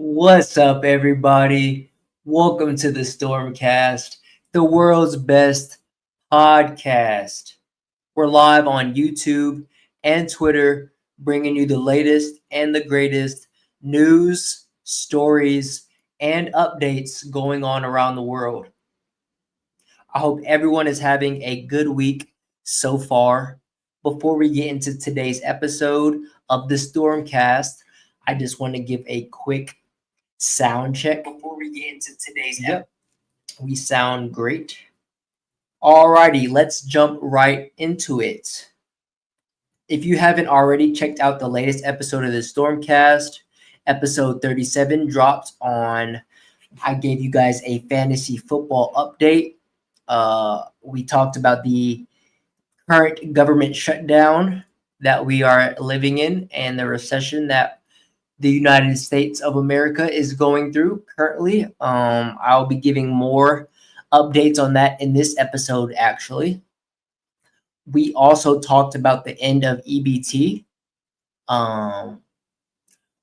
What's up, everybody? Welcome to the StormCast, the world's best podcast. We're live on YouTube and Twitter, bringing you the latest and the greatest news, stories, and updates going on around the world. I hope everyone is having a good week so far. Before we get into today's episode of the StormCast, I just want to give a quick sound check. Before we get into today's we sound great. Alrighty, let's jump right into it. If you haven't already checked out the latest episode of the StormCast, episode 37 dropped on. I gave you guys a fantasy football update. We talked about the current government shutdown that we are living in and the recession that the United States of America is going through currently. I'll be giving more updates on that in this episode, actually. We also talked about the end of EBT,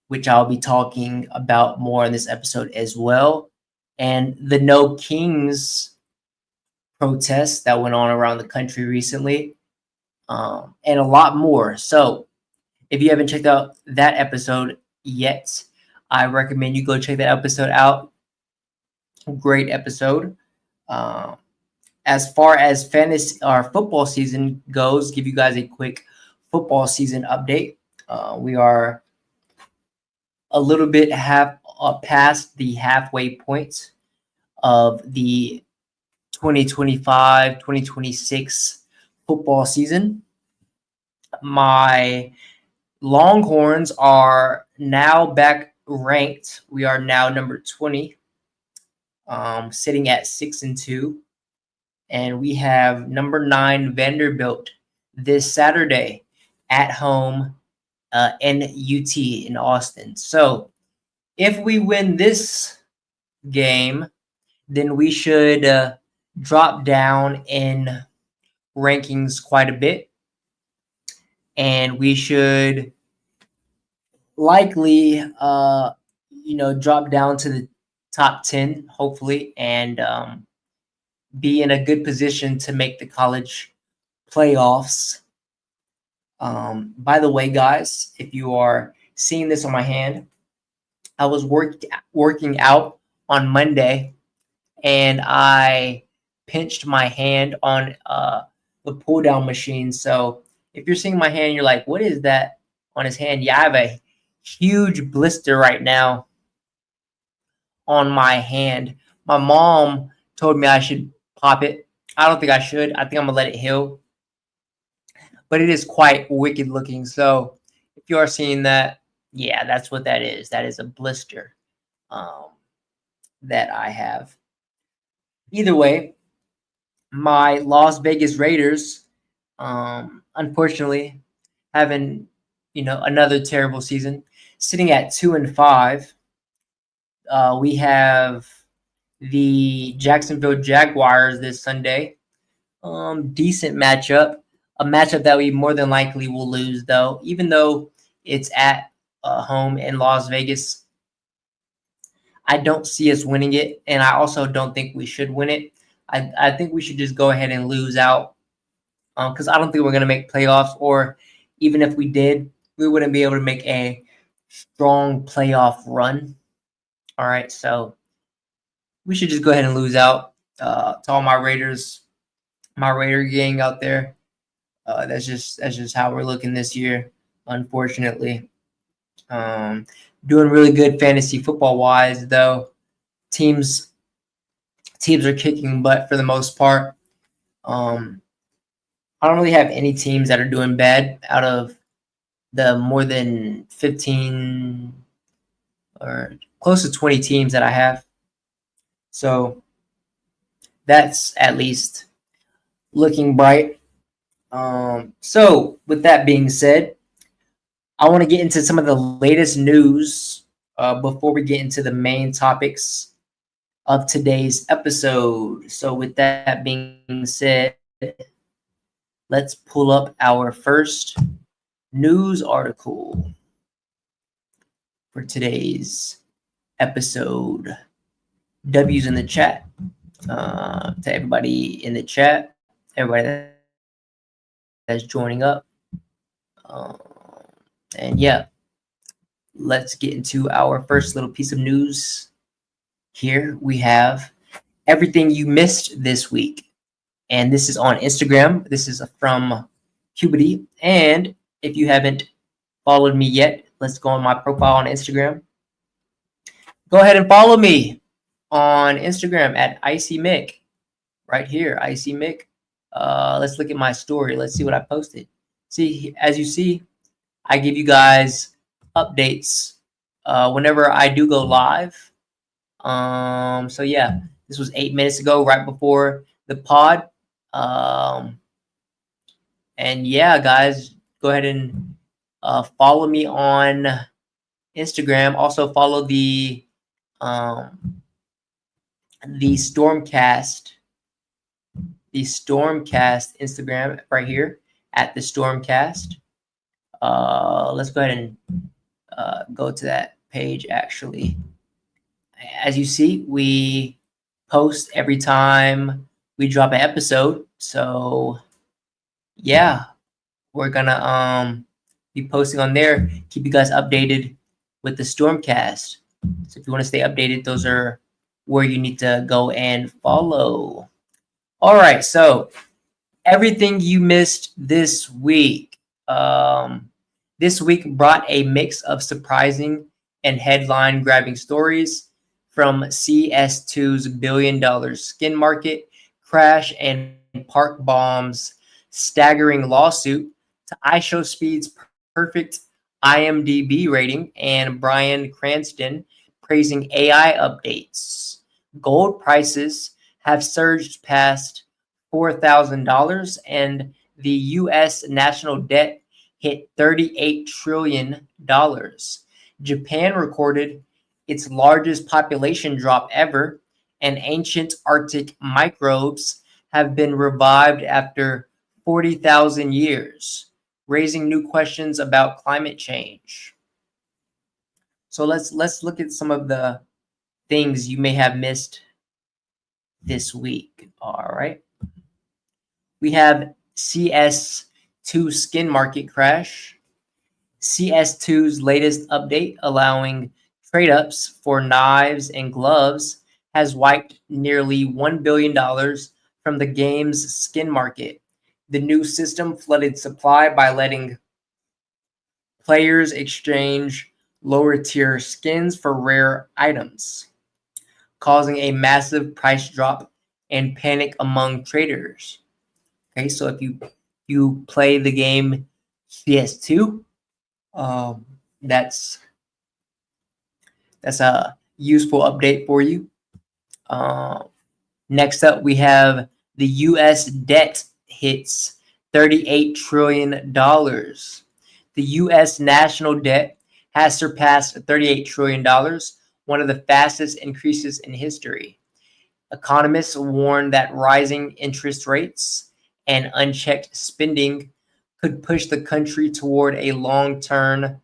which I'll be talking about more in this episode as well. And the No Kings protests that went on around the country recently, and a lot more. So if you haven't checked out that episode yet, I recommend you go check that episode out. Great episode. As far as fantasy or football season goes, give you guys a quick football season update. We are a little bit past the halfway point of the 2025-2026 football season. My Longhorns are now back ranked. We are now number 20, sitting at 6-2. And we have number 9 Vanderbilt this Saturday at home in UT in Austin. So if we win this game, then we should drop down in rankings quite a bit. And we should likely, drop down to the top 10, hopefully, and be in a good position to make the college playoffs. By the way, guys, if you are seeing this on my hand, I was working out on Monday, and I pinched my hand on the pull-down machine. So if you're seeing my hand, you're like, what is that on his hand? Yeah, I have a huge blister right now on my hand. My mom told me I should pop it. I don't think I should. I think I'm going to let it heal. But it is quite wicked looking. So if you are seeing that, yeah, that's what that is. That is a blister that I have. Either way, my Las Vegas Raiders, unfortunately, having another terrible season, sitting at 2-5. We have the Jacksonville Jaguars this Sunday. Decent matchup. A matchup that we more than likely will lose, though, even though it's at home in Las Vegas. I don't see us winning it, and I also don't think we should win it. I think we should just go ahead and lose out because I don't think we're going to make playoffs, or even if we did, we wouldn't be able to make a strong playoff run. All right, so we should just go ahead and lose out. To all my Raider gang out there, that's just how we're looking this year, unfortunately. Doing really good fantasy football wise, though. Teams are kicking butt for the most part. I don't really have any teams that are doing bad out of the more than 15 or close to 20 teams that I have. So that's at least looking bright. So with that being said, I want to get into some of the latest news before we get into the main topics of today's episode. So with that being said, let's pull up our first news article for today's episode. W's in the chat. To everybody in the chat, everybody that's joining up. And yeah, let's get into our first little piece of news. Here we have everything you missed this week. And this is on Instagram. This is from Puberty. And if you haven't followed me yet, let's go on my profile on Instagram. Go ahead and follow me on Instagram at IcyMick. Right here, IcyMick. Let's look at my story. Let's see what I posted. See, as you see, I give you guys updates whenever I do go live. So yeah, this was 8 minutes ago, right before the pod. And yeah, guys, go ahead and follow me on Instagram. Also follow the StormCast, Instagram right here at the StormCast. Let's go ahead and go to that page. Actually, as you see, we post every time we drop an episode. So yeah, we're gonna be posting on there. Keep you guys updated with the StormCast. So if you want to stay updated, those are where you need to go and follow. All right, so everything you missed this week. This week brought a mix of surprising and headline-grabbing stories, from CS2's billion-dollar skin market crash and Park Bomb's staggering lawsuit to iShowSpeed's perfect IMDb rating and Bryan Cranston praising AI updates. Gold prices have surged past $4,000 and the U.S. national debt hit $38 trillion. Japan recorded its largest population drop ever, and ancient Arctic microbes have been revived after 40,000 years, raising new questions about climate change. So let's look at some of the things you may have missed this week. All right. We have CS2 skin market crash. CS2's latest update, allowing trade-ups for knives and gloves, has wiped nearly $1 billion from the game's skin market. The new system flooded supply by letting players exchange lower-tier skins for rare items, causing a massive price drop and panic among traders. Okay, so if you play the game CS2, that's a useful update for you. Next up, we have the U.S. debt hits $38 trillion. The U.S. national debt has surpassed $38 trillion, one of the fastest increases in history. Economists warn that rising interest rates and unchecked spending could push the country toward a long-term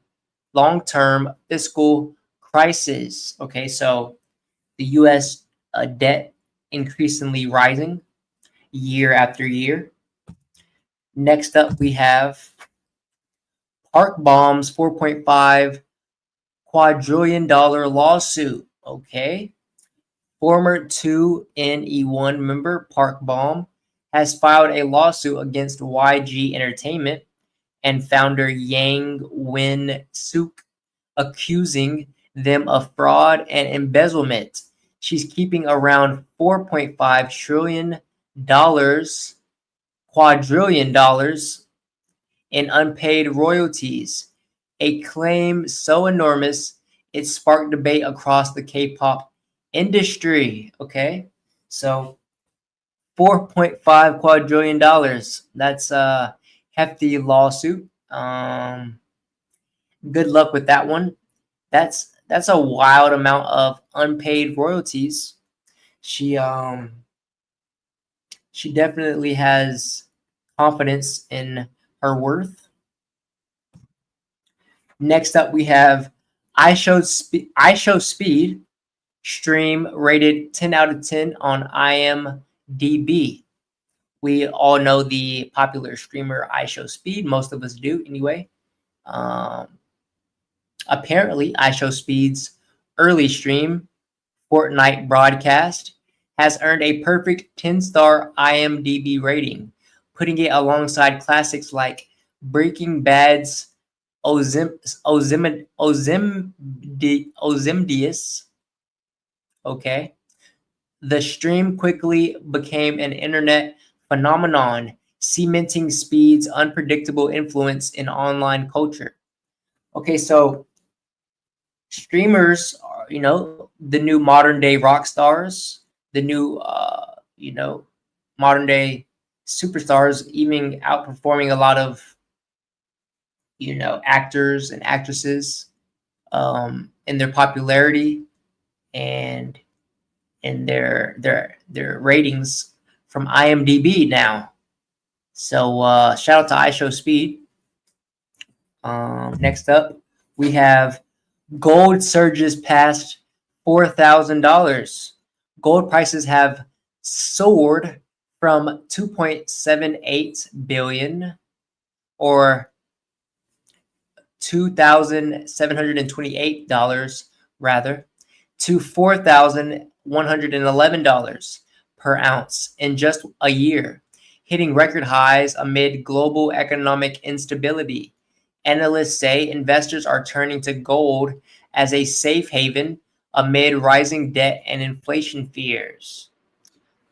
fiscal crisis. Okay, so the U.S. Debt increasingly rising year after year. Next up, we have Park Bomb's $4.5 quadrillion lawsuit. Okay, former 2NE1 member Park Bomb has filed a lawsuit against YG Entertainment and founder Yang Win-suk, accusing them of fraud and embezzlement. She's keeping around $4.5 quadrillion in unpaid royalties, a claim so enormous it sparked debate across the K-pop industry. Okay, so $4.5 quadrillion. That's a hefty lawsuit. Good luck with that one. That's a wild amount of unpaid royalties. She definitely has confidence in her worth. Next up, we have I Show Speed stream rated 10 out of 10 on IMDb. We all know the popular streamer I Show Speed. Most of us do anyway. Apparently, I Show Speed's early stream, Fortnite broadcast, has earned a perfect 10-star IMDb rating, putting it alongside classics like Breaking Bad's Ozymandias. Okay. The stream quickly became an internet phenomenon, cementing Speed's unpredictable influence in online culture. Okay, so streamers are, the new modern day rock stars, the new, modern day superstars, even outperforming a lot of, actors and actresses in their popularity and in their ratings from IMDb now. So shout out to I Show Speed. Next up, we have gold surges past $4,000. Gold prices have soared from 2.78 billion or $2,728 rather to $4,111 per ounce in just a year, hitting record highs amid global economic instability. Analysts say investors are turning to gold as a safe haven amid rising debt and inflation fears.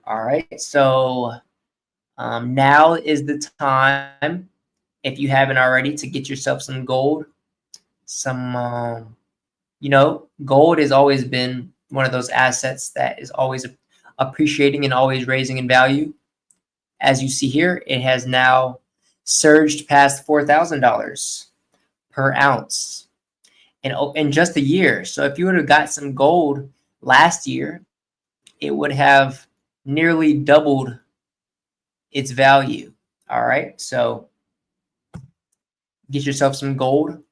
All right, so now is the time, if you haven't already, to get yourself some gold. Gold has always been one of those assets that is always appreciating and always raising in value. As you see here, it has now surged past $4,000 per ounce in just a year. So if you would have got some gold last year, it would have nearly doubled its value. All right, so get yourself some gold.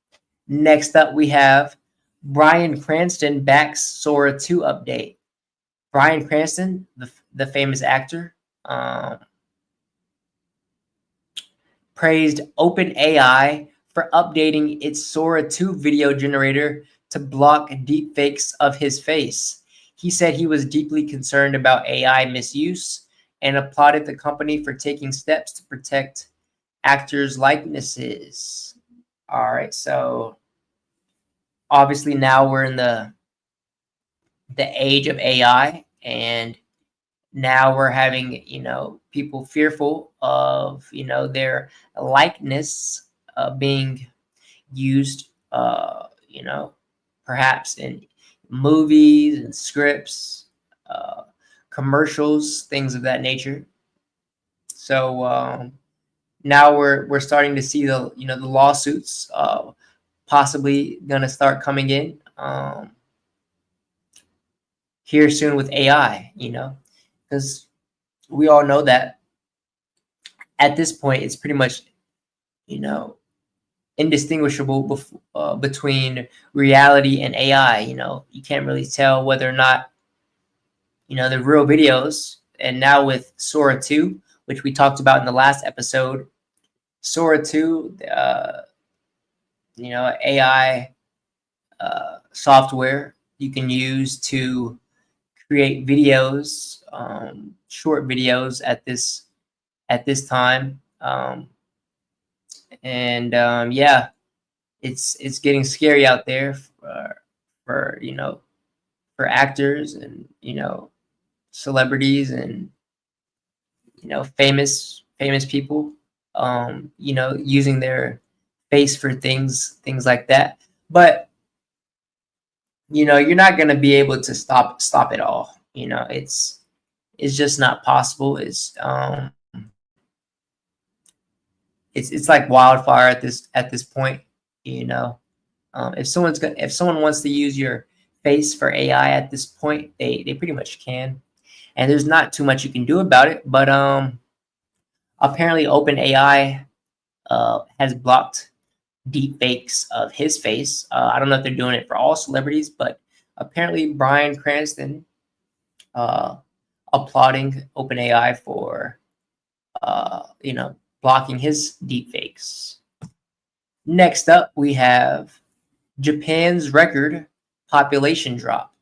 Next up, we have Bryan Cranston backs Sora 2 update. Bryan Cranston, the famous actor, praised OpenAI for updating its Sora 2 video generator to block deepfakes of his face. He said he was deeply concerned about AI misuse and applauded the company for taking steps to protect actors' likenesses. All right, so obviously now we're in the age of AI, and now we're having, people fearful of, their likeness being used, perhaps in movies and scripts, commercials, things of that nature. So now we're starting to see the lawsuits possibly going to start coming in here soon with AI, because we all know that at this point it's pretty much, indistinguishable between reality and AI. You can't really tell whether or not, the real videos. And now with Sora 2, which we talked about in the last episode, Sora 2, AI software you can use to create videos, short videos at this time, yeah, it's getting scary out there for actors and celebrities and famous people, using their face for things like that. But you're not going to be able to stop it all. It's just not possible. It's like wildfire at this point. If someone wants to use your face for AI at this point, they pretty much can, and there's not too much you can do about it. But apparently OpenAI has blocked deep fakes of his face. I don't know if they're doing it for all celebrities, but apparently Bryan Cranston applauding OpenAI for blocking his deep fakes. Next up, we have Japan's record population drop.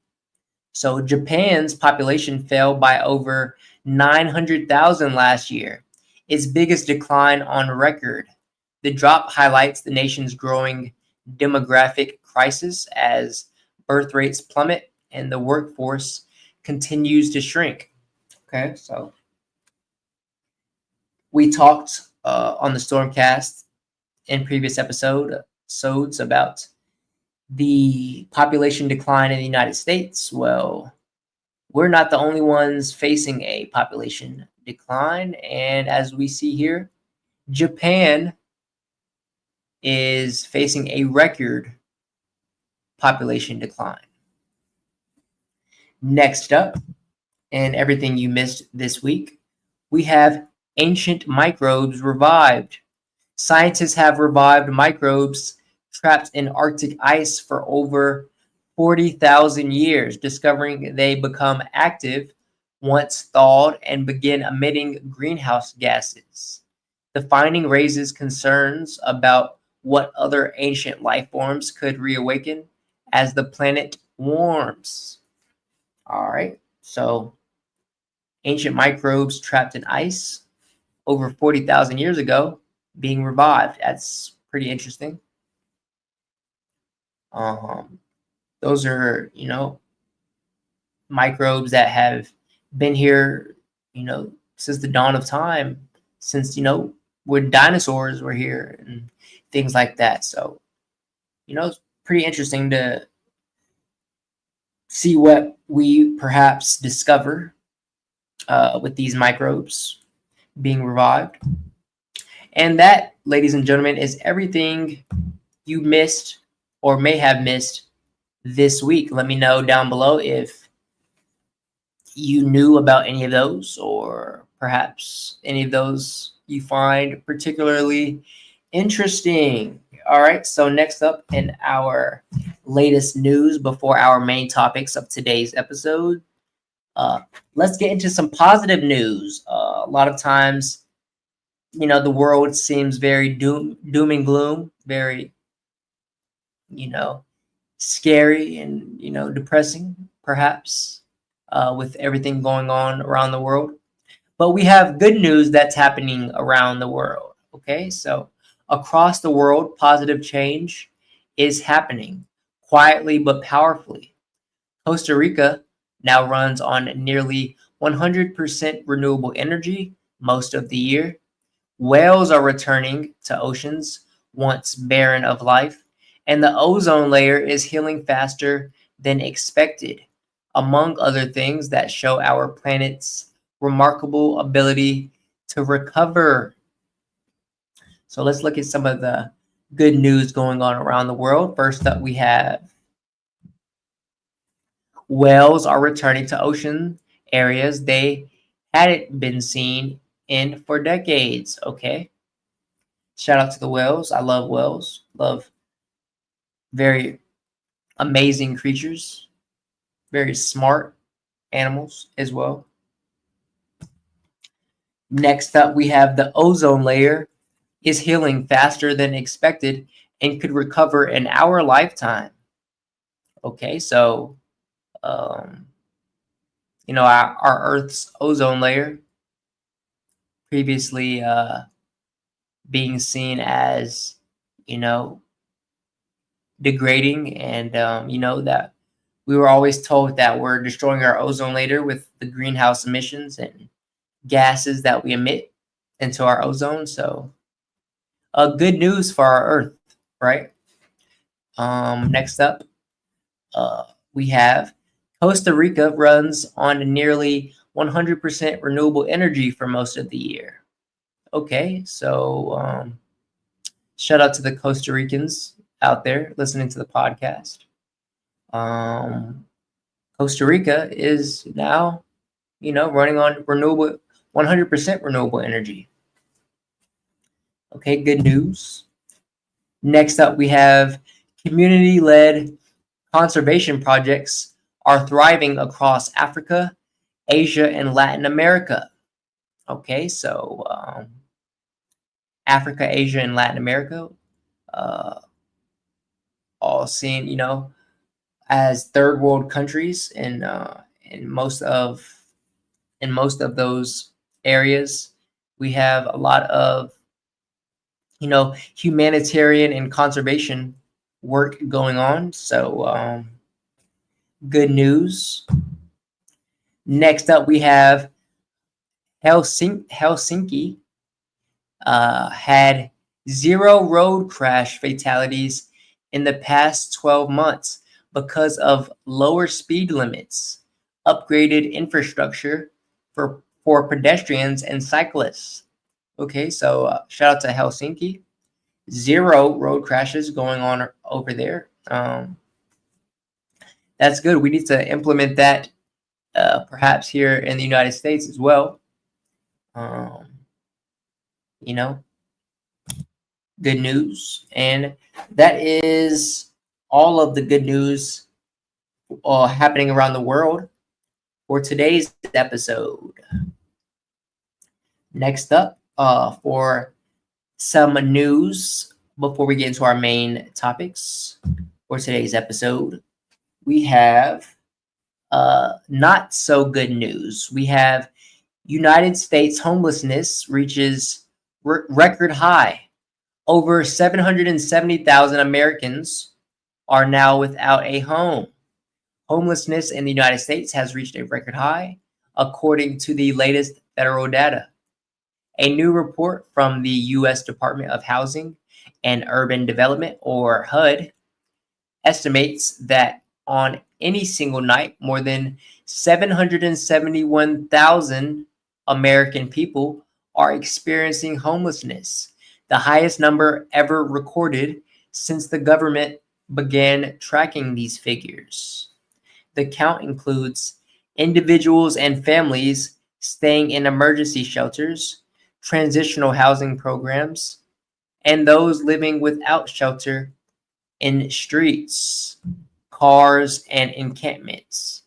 So Japan's population fell by over 900,000 last year, its biggest decline on record. The drop highlights the nation's growing demographic crisis as birth rates plummet and the workforce continues to shrink. Okay, so we talked on the StormCast in previous episodes about the population decline in the United States. Well, we're not the only ones facing a population decline. And as we see here, Japan is facing a record population decline. Next up, and everything you missed this week, we have ancient microbes revived. Scientists have revived microbes trapped in Arctic ice for over 40,000 years, discovering they become active once thawed and begin emitting greenhouse gases. The finding raises concerns about what other ancient life forms could reawaken as the planet warms. All right, so ancient microbes trapped in ice over 40,000 years ago being revived. That's pretty interesting. Those are, microbes that have been here, since the dawn of time, since, when dinosaurs were here and things like that. So, it's pretty interesting to see what we perhaps discover with these microbes being revived. And that, ladies and gentlemen, is everything you missed or may have missed this week. Let me know down below if you knew about any of those, or perhaps any of those you find particularly interesting. All right, so next up in our latest news before our main topics of today's episode, let's get into some positive news. A lot of times, the world seems very doom and gloom, very, scary and, depressing, perhaps, with everything going on around the world. But we have good news that's happening around the world. Okay, so across the world, positive change is happening quietly but powerfully. Costa Rica now runs on nearly 100% renewable energy most of the year. Whales are returning to oceans once barren of life, and the ozone layer is healing faster than expected, among other things that show our planet's remarkable ability to recover. So let's look at some of the good news going on around the world. First up, we have whales are returning to ocean areas they hadn't been seen in for decades. Okay. Shout out to the whales. I love whales. Love very amazing creatures. Very smart animals as well. Next up, we have the ozone layer is healing faster than expected and could recover in our lifetime. Okay, so our Earth's ozone layer previously being seen as, degrading, and that we were always told that we're destroying our ozone layer with the greenhouse emissions and gases that we emit into our ozone. So good news for our Earth, right? Next up, we have Costa Rica runs on nearly 100% renewable energy for most of the year. Okay, so shout out to the Costa Ricans out there listening to the podcast. Costa Rica is now, running on 100% renewable energy. Okay, good news. Next up, we have community-led conservation projects are thriving across Africa, Asia, and Latin America. Okay, so Africa, Asia, and Latin America, uh, all seen, as third world countries, in most of those areas, we have a lot of humanitarian and conservation work going on. So good news. Next up, we have Helsinki had 0 road crash fatalities in the past 12 months because of lower speed limits, upgraded infrastructure for pedestrians and cyclists. Okay, so shout out to Helsinki. 0 road crashes going on over there. That's good. We need to implement that perhaps here in the United States as well. Good news. And that is all of the good news happening around the world for today's episode. Next up, for some news before we get into our main topics for today's episode, we have not so good news. We have United States homelessness reaches record high. Over 770,000 Americans are now without a home. Homelessness in the United States has reached a record high, according to the latest federal data. A new report from the U.S. Department of Housing and Urban Development, or HUD, estimates that on any single night, more than 771,000 American people are experiencing homelessness, the highest number ever recorded since the government began tracking these figures. The count includes individuals and families staying in emergency shelters, transitional housing programs, and those living without shelter in streets, cars, and encampments.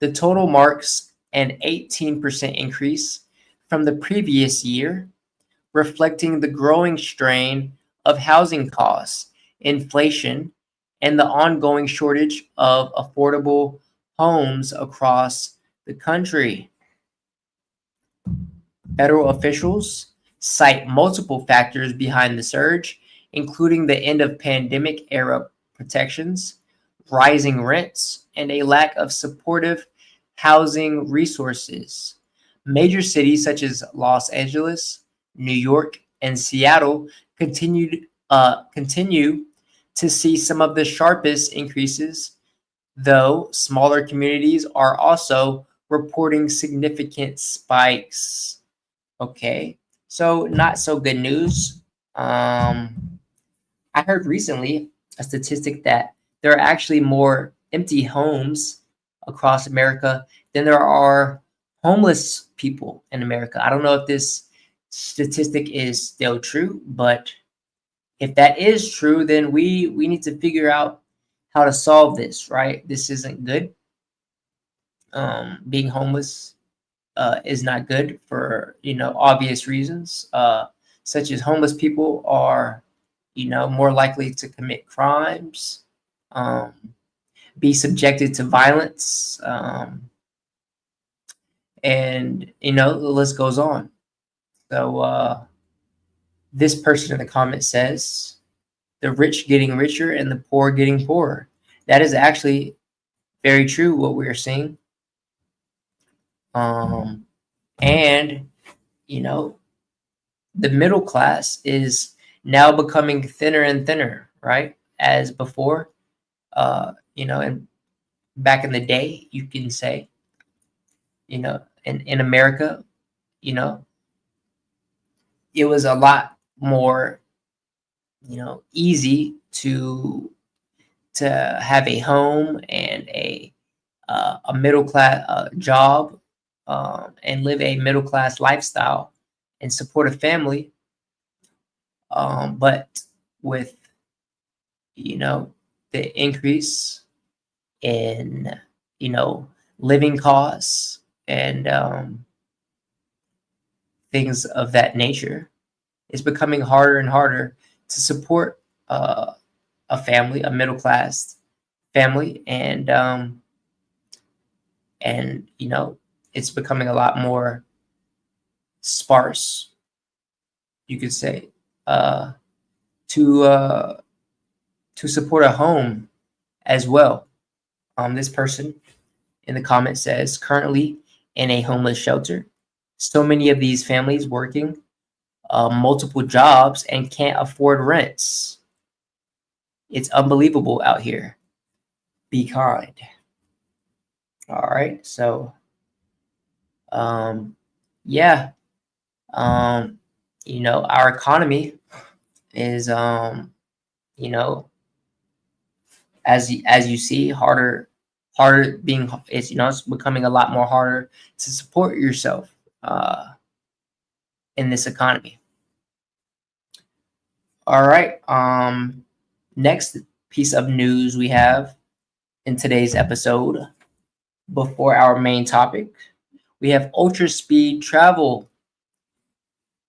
The total marks an 18% increase from the previous year, reflecting the growing strain of housing costs, inflation, and the ongoing shortage of affordable homes across the country. Federal officials cite multiple factors behind the surge, including the end of pandemic-era protections, rising rents, and a lack of supportive housing resources. Major cities such as Los Angeles, New York, and Seattle continue to see some of the sharpest increases, though smaller communities are also reporting significant spikes. Okay, so not so good news. I heard recently a statistic that there are actually more empty homes across America than there are homeless people in America. I don't know if this statistic is still true, but if that is true, then we need to figure out how to solve this, right? This isn't good. Being homeless is not good for obvious reasons, such as homeless people are more likely to commit crimes, be subjected to violence, and the list goes on. So this person in the comment says, the rich getting richer and the poor getting poorer. That is actually very true, what we are seeing. And the middle class is now becoming thinner and thinner, right? As before, and back in the day, you can say, in America, it was a lot more, easy to have a home and a middle class job, and live a middle class lifestyle and support a family. But with the increase in, living costs and things of that nature, it's becoming harder and harder to support a family, a middle class family, and it's becoming a lot more sparse, you could say, to support a home as well. This person in the comment says, currently in a homeless shelter. So many of these families working multiple jobs and can't afford rents. It's unbelievable out here. Be kind. All right. So, yeah. Our economy is, as you see, harder being, it's becoming a lot more harder to support yourself in this economy. All right. Next piece of news we have in today's episode, before our main topic, we have ultra speed travel.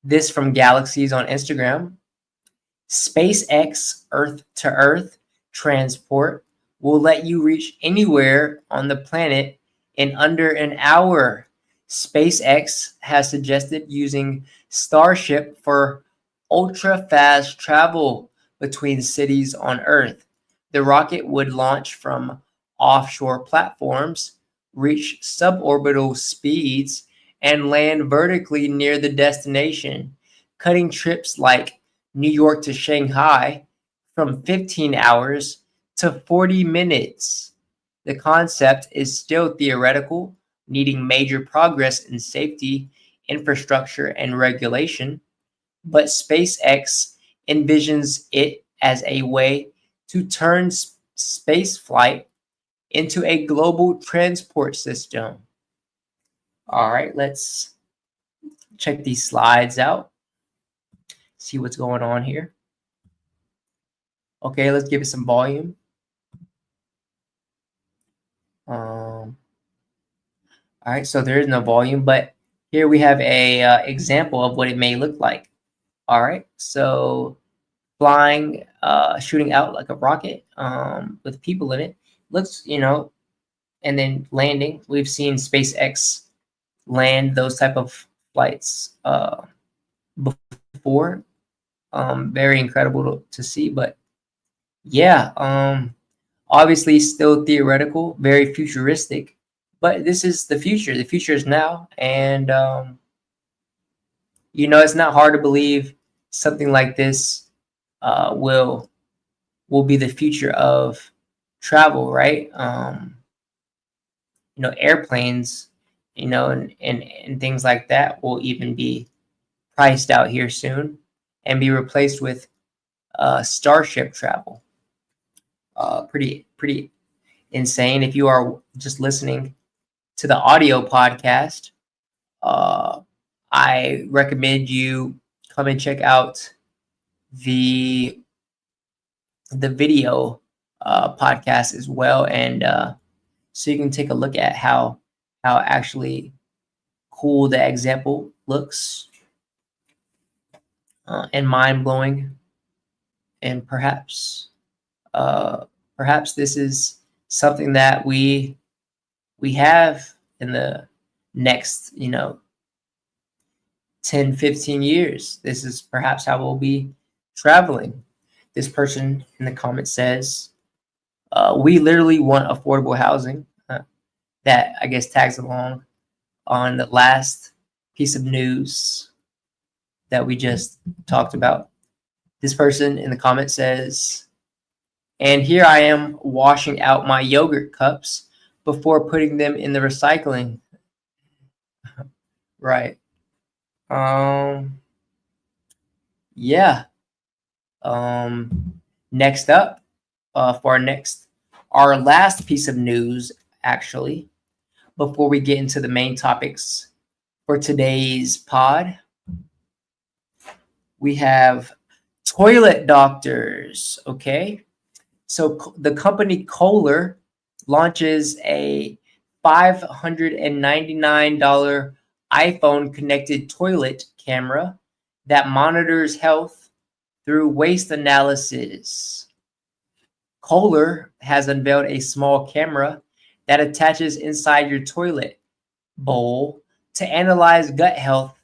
This from Galaxies on Instagram. SpaceX Earth to Earth transport will let you reach anywhere on the planet in under an hour. SpaceX has suggested using Starship for ultra-fast travel between cities on Earth. The rocket would launch from offshore platforms, reach suborbital speeds, and land vertically near the destination, cutting trips like New York to Shanghai from 15 hours to 40 minutes. The concept is still theoretical, needing major progress in safety, infrastructure, and regulation, but SpaceX envisions it as a way to turn space flight into a global transport system. All right, let's check these slides out, see what's going on here. Okay, let's give it some volume. All right, so there is no volume, but here we have a example of what it may look like. All right, so flying, shooting out like a rocket with people in it. Looks, and then landing. We've seen SpaceX land those type of flights before. Very incredible to see, but yeah, obviously still theoretical, very futuristic, but this is the future. The future is now, and it's not hard to believe something like this will be the future of travel, right? Airplanes, and things like that will even be priced out here soon and be replaced with Starship travel. Pretty insane. If you are just listening to the audio podcast, I recommend you come and check out the video podcast as well, and so you can take a look at how actually cool the example looks, and mind-blowing, and perhaps this is something that we have in the next 10, 15 years. This is perhaps how we'll be traveling. This person in the comment says, we literally want affordable housing. That, I guess, tags along on the last piece of news that we just talked about. This person in the comment says, and here I am washing out my yogurt cups before putting them in the recycling. Right. Yeah. Next up, for our last piece of news, actually, before we get into the main topics for today's pod, we have toilet doctors. Okay. So the company Kohler launches a $599 iPhone connected toilet camera that monitors health through waste analysis. Kohler has unveiled a small camera that attaches inside your toilet bowl to analyze gut health,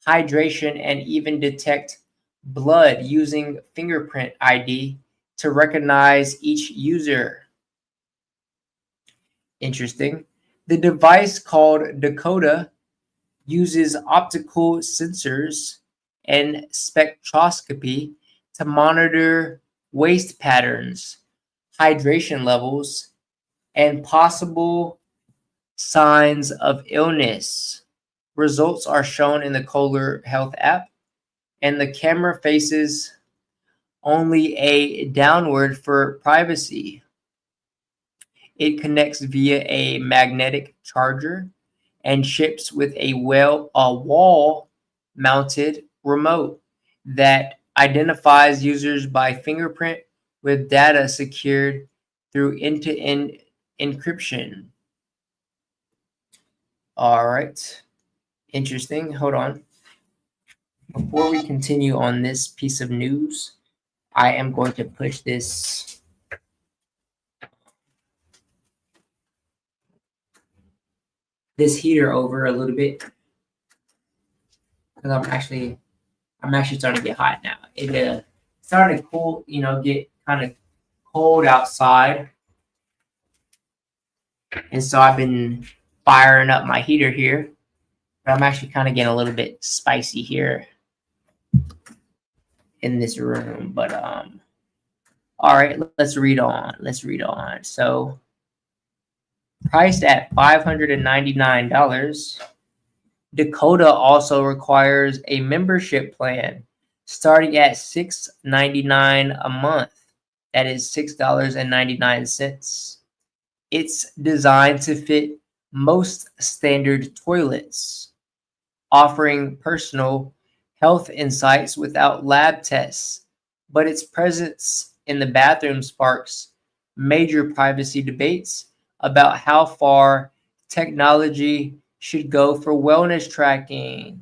hydration, and even detect blood using fingerprint ID to recognize each user. Interesting. The device called Dakota uses optical sensors and spectroscopy to monitor waste patterns, hydration levels, and possible signs of illness. Results are shown in the Kohler Health app, and the camera faces only a downward for privacy. It connects via a magnetic charger and ships with a wall-mounted remote that identifies users by fingerprint with data secured through end-to-end encryption. All right. Interesting. Hold on. Before we continue on this piece of news, I am going to push this heater over a little bit because I'm actually starting to get hot now. It started to cool, get kind of cold outside, and so I've been firing up my heater here. But I'm actually kind of getting a little bit spicy here in this room. But all right, let's read on. So, priced at $599, Dakota also requires a membership plan starting at $6.99 a month. That is $6.99. It's designed to fit most standard toilets, offering personal health insights without lab tests, but its presence in the bathroom sparks major privacy debates about how far technology should go for wellness tracking.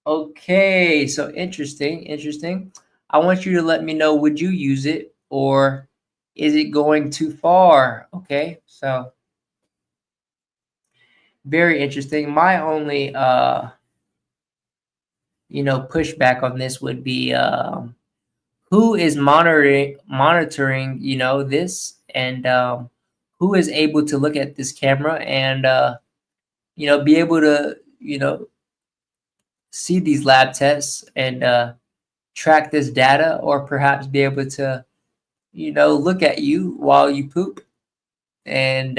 Okay, so interesting. I want you to let me know, would you use it or is it going too far? Okay, so very interesting. My only pushback on this would be who is monitoring this, and who is able to look at this camera and be able to see these lab tests and track this data, or perhaps be able to look at you while you poop, and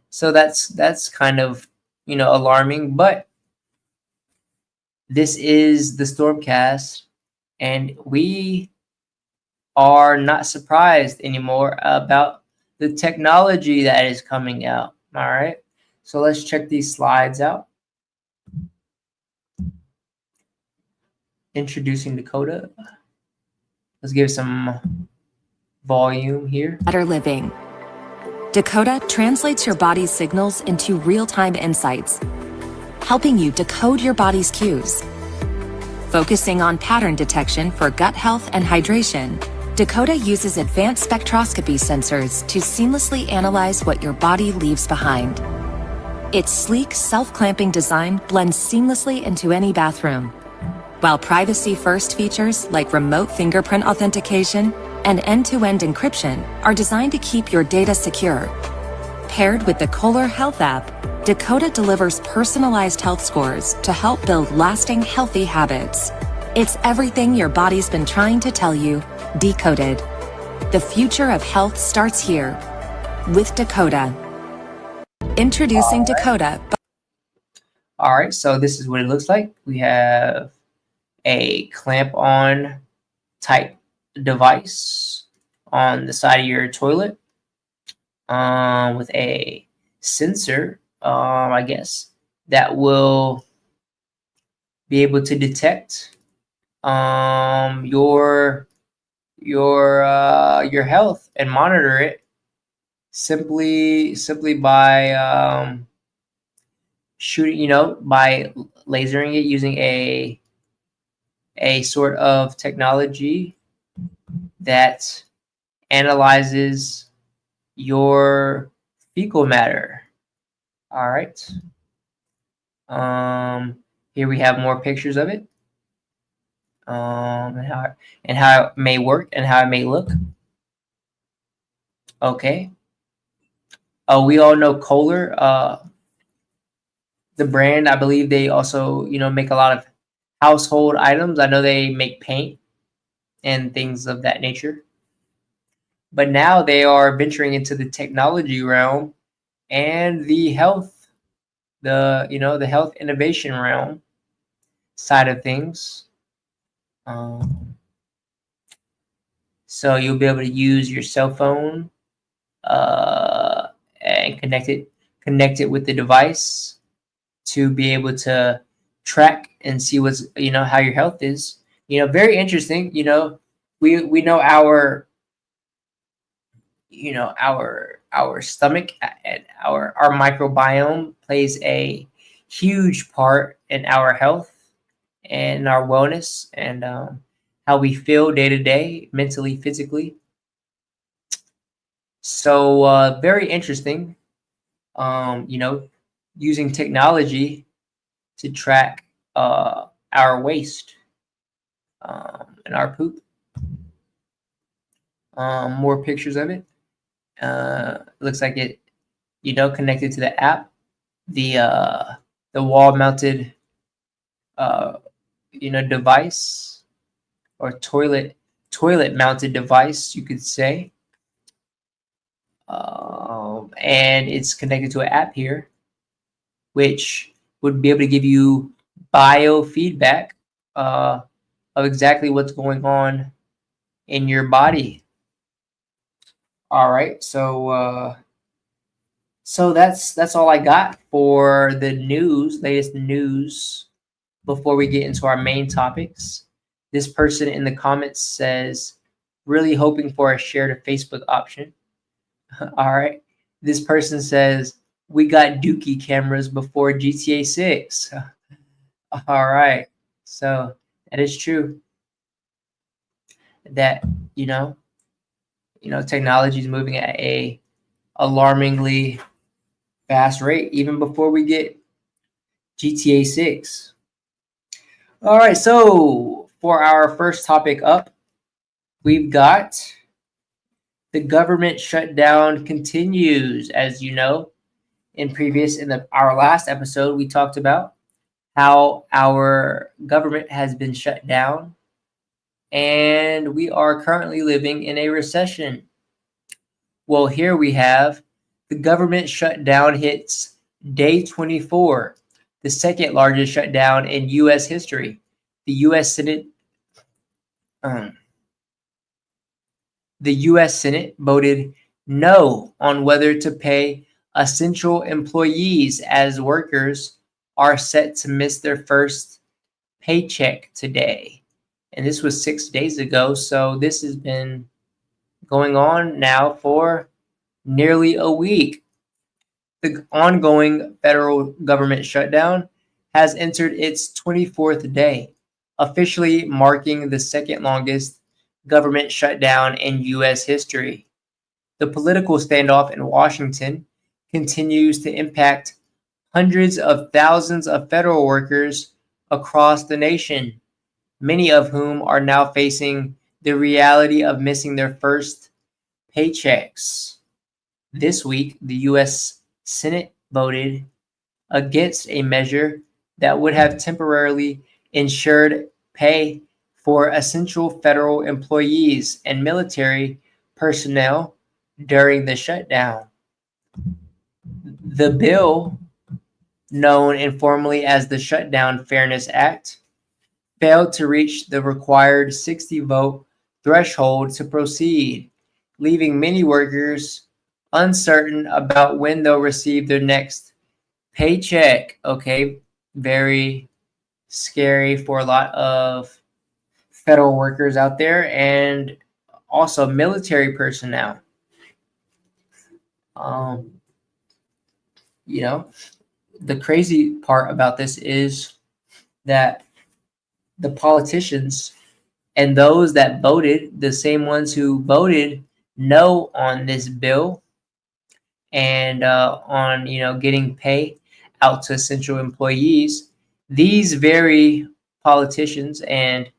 so that's kind of alarming. But this is the StormCast, and we are not surprised anymore about the technology that is coming out. All right, so let's check these slides out. Introducing Dakota. Let's give some volume here. Better living. Dakota translates your body's signals into real-time insights, helping you decode your body's cues. Focusing on pattern detection for gut health and hydration, Dakota uses advanced spectroscopy sensors to seamlessly analyze what your body leaves behind. Its sleek, self-clamping design blends seamlessly into any bathroom, while privacy-first features like remote fingerprint authentication and end-to-end encryption are designed to keep your data secure. Paired with the Kohler Health app, Dakota delivers personalized health scores to help build lasting, healthy habits. It's everything your body's been trying to tell you, decoded. The future of health starts here with Dakota. Introducing Dakota. All right, so this is what it looks like. We have a clamp-on type device on the side of your toilet with a sensor, I guess, that will be able to detect your health and monitor it simply by shooting, by lasering it using a sort of technology that analyzes your fecal matter. All right. Here we have more pictures of it, and how it may work and how it may look. Okay. We all know Kohler, the brand. I believe they also, make a lot of household items. I know they make paint and things of that nature. But now they are venturing into the technology realm and the health, the health innovation realm side of things. So you'll be able to use your cell phone and connect it with the device to be able to track and see what's, how your health is. Very interesting. We know our stomach and our microbiome plays a huge part in our health and our wellness, and how we feel day to day, mentally, physically. So very interesting. Using technology to track our waste and our poop. More pictures of it. Looks like it, connected to the app, the wall-mounted, device, or toilet-mounted device, you could say. And it's connected to an app here, which would be able to give you biofeedback of exactly what's going on in your body. All right, so that's all I got for the latest news. Before we get into our main topics, this person in the comments says, really hoping for a share to Facebook option. All right. This person says, we got Dookie cameras before GTA 6. All right. So that is true. That, technology is moving at a alarmingly fast rate, even before we get GTA 6. All right. So for our first topic up, we've got the government shutdown continues. As you know, our last episode, we talked about how our government has been shut down, and we are currently living in a recession. Well, here we have the government shutdown hits day 24, the second largest shutdown in U.S. history. The U.S. Senate voted no on whether to pay essential employees, as workers are set to miss their first paycheck today. And this was 6 days ago, so this has been going on now for nearly a week. The ongoing federal government shutdown has entered its 24th day, officially marking the second longest government shutdown in U.S. history. The political standoff in Washington continues to impact hundreds of thousands of federal workers across the nation, many of whom are now facing the reality of missing their first paychecks. This week, the U.S. Senate voted against a measure that would have temporarily ensured pay for essential federal employees and military personnel during the shutdown. The bill, known informally as the Shutdown Fairness Act, failed to reach the required 60-vote threshold to proceed, leaving many workers uncertain about when they'll receive their next paycheck. Okay, very scary for a lot of federal workers out there and also military personnel. You know, the crazy part about this is that the politicians and those that voted, the same ones who voted no on this bill and on getting pay out to essential employees, these very politicians and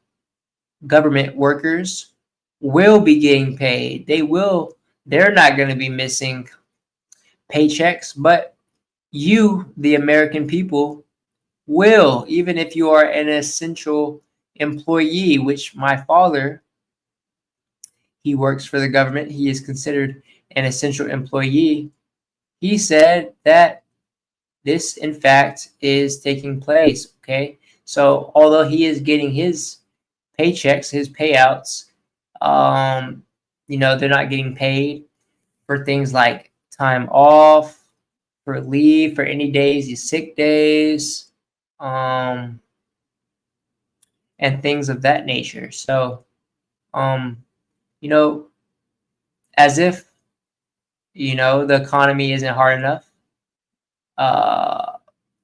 government workers will be getting paid. They're not going to be missing paychecks, but you, the American people, will, even if you are an essential employee, which my father, he works for the government. He is considered an essential employee. He said that this, in fact, is taking place. Okay. So although he is getting his paychecks, his payouts, they're not getting paid for things like time off, for leave, for any days, these sick days, and things of that nature. So, as if, the economy isn't hard enough,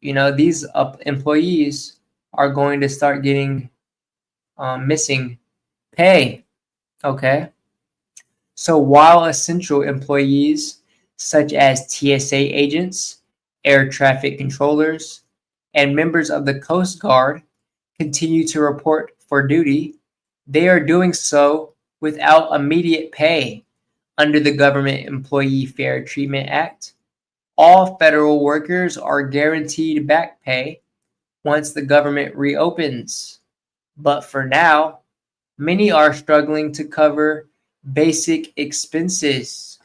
these employees are going to start getting missing pay. Okay. So while essential employees such as TSA agents, air traffic controllers, and members of the Coast Guard continue to report for duty, they are doing so without immediate pay under the Government Employee Fair Treatment Act. All federal workers are guaranteed back pay once the government reopens. But for now, many are struggling to cover basic expenses.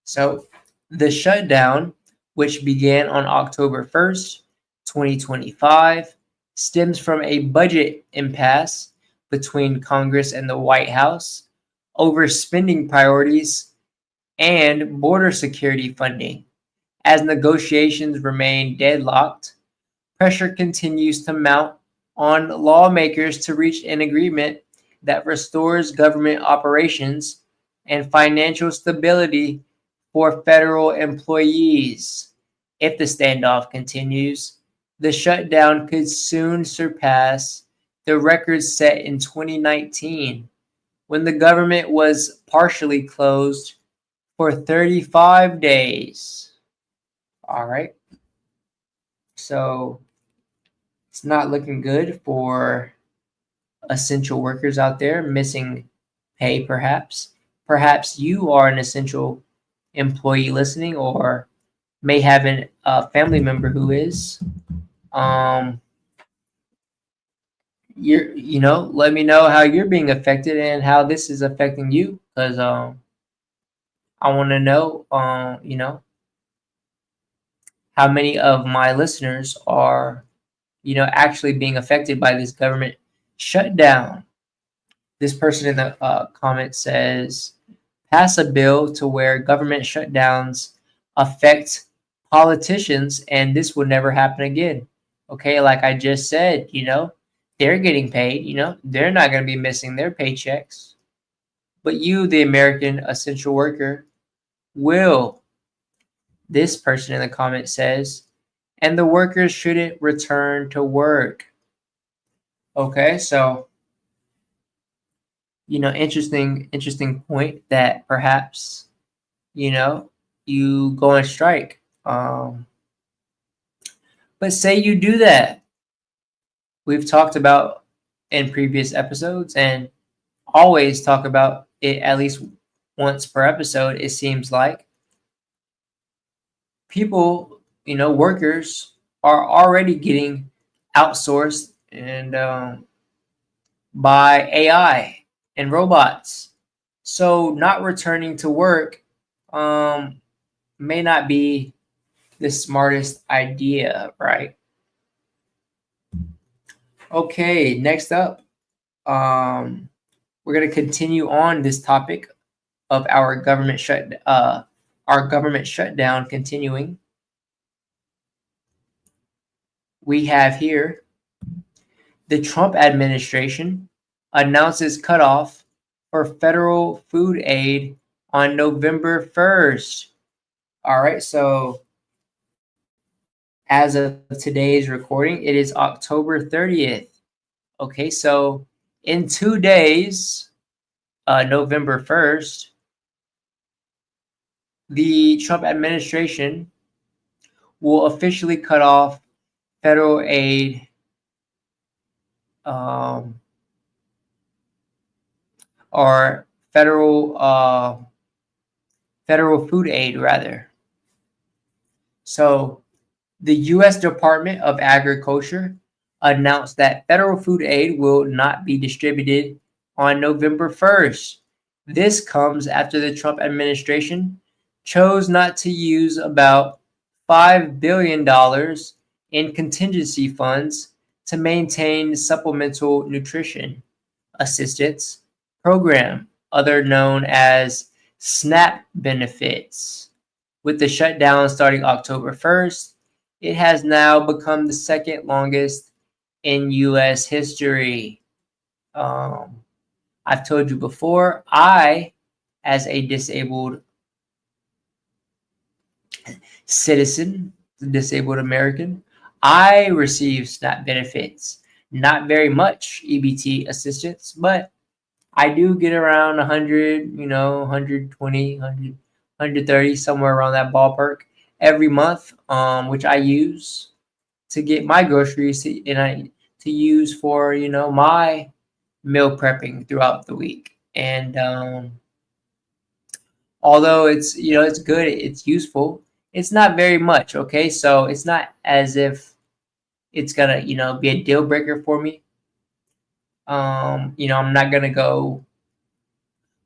So the shutdown, which began on October 1st, 2025, stems from a budget impasse between Congress and the White House over spending priorities and border security funding. As negotiations remain deadlocked, pressure continues to mount on lawmakers to reach an agreement that restores government operations and financial stability for federal employees. If the standoff continues, the shutdown could soon surpass the record set in 2019, when the government was partially closed for 35 days. All right. So it's not looking good for essential workers out there missing pay, perhaps. Perhaps you are an essential employee listening, or may have a family member who is. Let me know how you're being affected and how this is affecting you, because I want to know, how many of my listeners are, actually being affected by this government shutdown. This person in the comment says, pass a bill to where government shutdowns affect politicians and this will never happen again. Okay, like I just said, they're getting paid, they're not going to be missing their paychecks. But you, the American essential worker, will. This person in the comment says, and the workers shouldn't return to work. Okay, so interesting point that perhaps you go on strike. But say you do that. We've talked about in previous episodes and always talk about it at least once per episode, it seems like. People, workers are already getting outsourced and by AI and robots. So not returning to work may not be the smartest idea, right? Okay, next up, we're going to continue on this topic of our government shutdown continuing. We have here The Trump administration announces cutoff for federal food aid on November 1st. All right, so as of today's recording, it is October 30th. Okay, so in 2 days, November 1st, the Trump administration will officially cut off federal aid or federal food aid rather. So the U.S. Department of Agriculture announced that federal food aid will not be distributed on November 1st. This comes after the Trump administration chose not to use about $5 billion in contingency funds to maintain supplemental nutrition assistance program, other known as SNAP benefits. With the shutdown starting October 1st, it has now become the second longest in U.S. history. I've told you before, I, as a disabled citizen, disabled American, I receive SNAP benefits. Not very much EBT assistance, but I do get around 100, 120, 100, 130, somewhere around that ballpark every month, which I use to get my groceries to use for, my meal prepping throughout the week. And although it's good, it's useful, it's not very much. Okay, so it's not as if it's gonna be a deal breaker for me. I'm not gonna go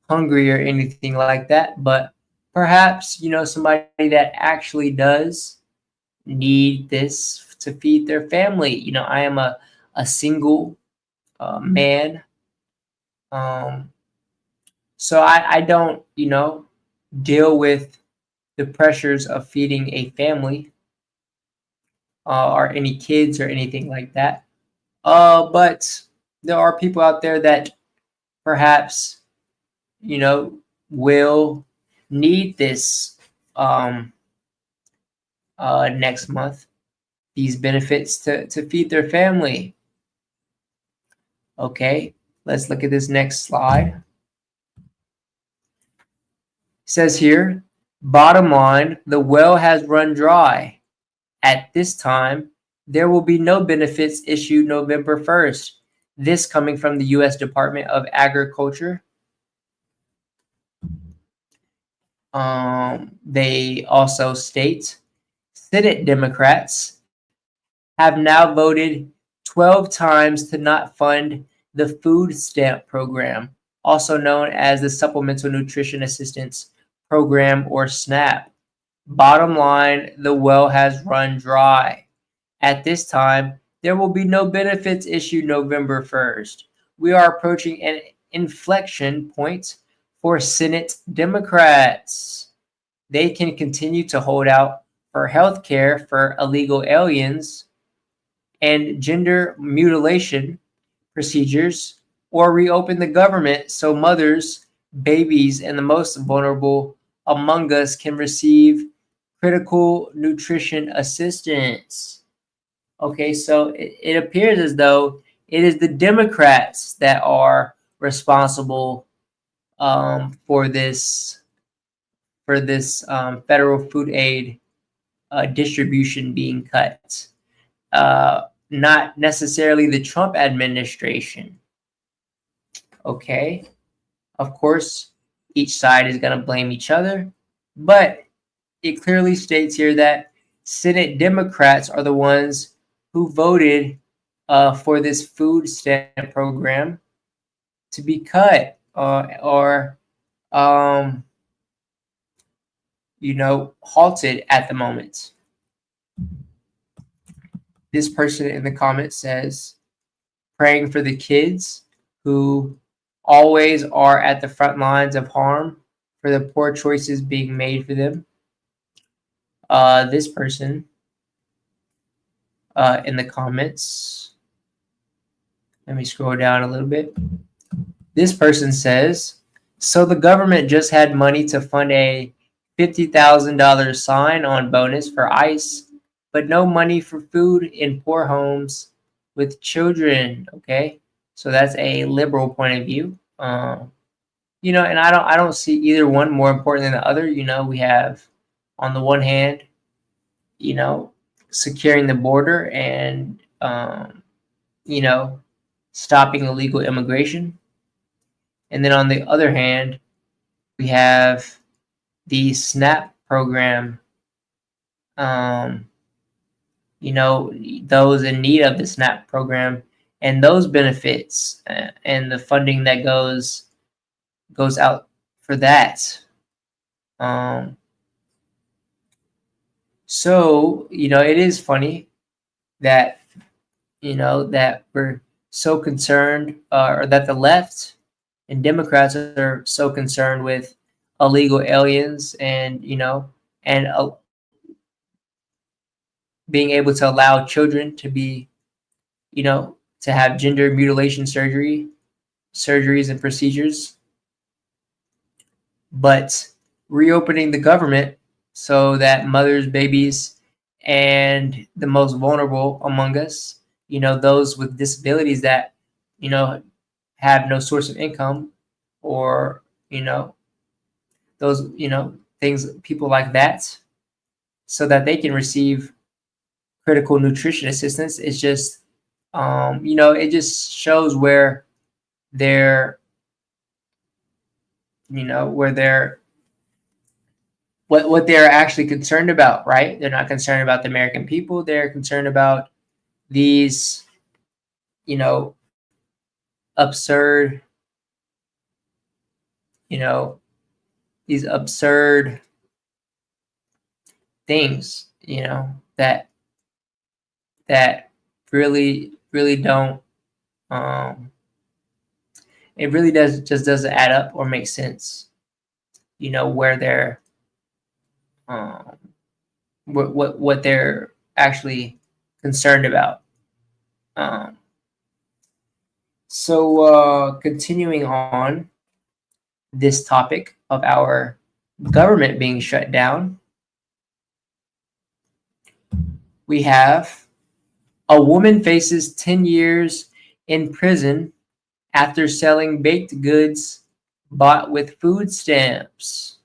hungry or anything like that, but perhaps somebody that actually does need this to feed their family. I am a single man, so I don't deal with the pressures of feeding a family or any kids or anything like that. But there are people out there that perhaps will need this next month, these benefits to feed their family. Okay, let's look at this next slide. It says here, bottom line, the well has run dry. At this time, there will be no benefits issued November 1st. This coming from the U.S. Department of Agriculture. They also state Senate Democrats have now voted 12 times to not fund the food stamp program, also known as the Supplemental Nutrition Assistance Program or SNAP. Bottom line, the well has run dry. At this time, there will be no benefits issued November 1st. We are approaching an inflection point for Senate Democrats. They can continue to hold out for health care for illegal aliens and gender mutilation procedures, or reopen the government so mothers, babies, and the most vulnerable among us can receive critical nutrition assistance. Okay, so it appears as though it is the Democrats that are responsible for this federal food aid distribution being cut. Not necessarily the Trump administration. Okay, of course, each side is going to blame each other, but it clearly states here that Senate Democrats are the ones who voted for this food stamp program to be cut or halted at the moment. This person in the comments says, praying for the kids who always are at the front lines of harm for the poor choices being made for them. This person in the comments Let me scroll down a little bit. This person says, so the government just had money to fund a $50,000 sign-on bonus for ICE, but no money for food in poor homes with children. Okay, so that's a liberal point of view. And I don't see either one more important than the other. We have, on the one hand, securing the border and stopping illegal immigration. And then on the other hand, we have the SNAP program, those in need of the SNAP program and those benefits and the funding that goes out for that. So, it is funny that, that we're so concerned, or that the left and Democrats are so concerned with illegal aliens and, and being able to allow children to be, to have gender mutilation surgeries and procedures. But reopening the government so that mothers, babies, and the most vulnerable among us, those with disabilities that, have no source of income, or, those, things, people like that, so that they can receive critical nutrition assistance. It's just, it just shows where they're, what they're actually concerned about, right? They're not concerned about the American people. They're concerned about these, absurd, these absurd things, that really, really don't, it really just doesn't add up or make sense, where they're, what they're actually concerned about. So continuing on this topic of our government being shut down, we have a woman faces 10 years in prison after selling baked goods bought with food stamps.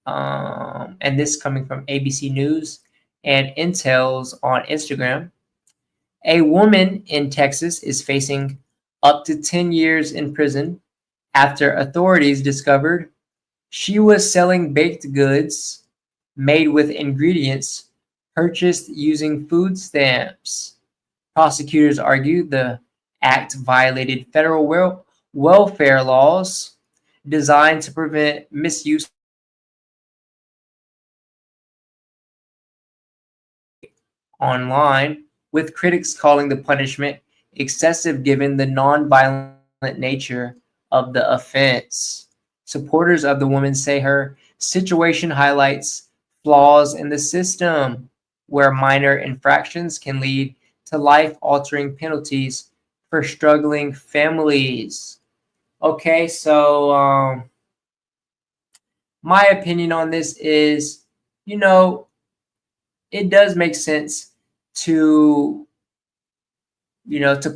And this coming from ABC News and Intel's on Instagram. A woman in Texas is facing up to 10 years in prison after authorities discovered she was selling baked goods made with ingredients purchased using food stamps. Prosecutors argue the act violated federal welfare laws designed to prevent misuse online, with critics calling the punishment excessive given the non-violent nature of the offense. Supporters of the woman say her situation highlights flaws in the system, where minor infractions can lead to life-altering penalties for struggling families. Okay, so my opinion on this is, it does make sense to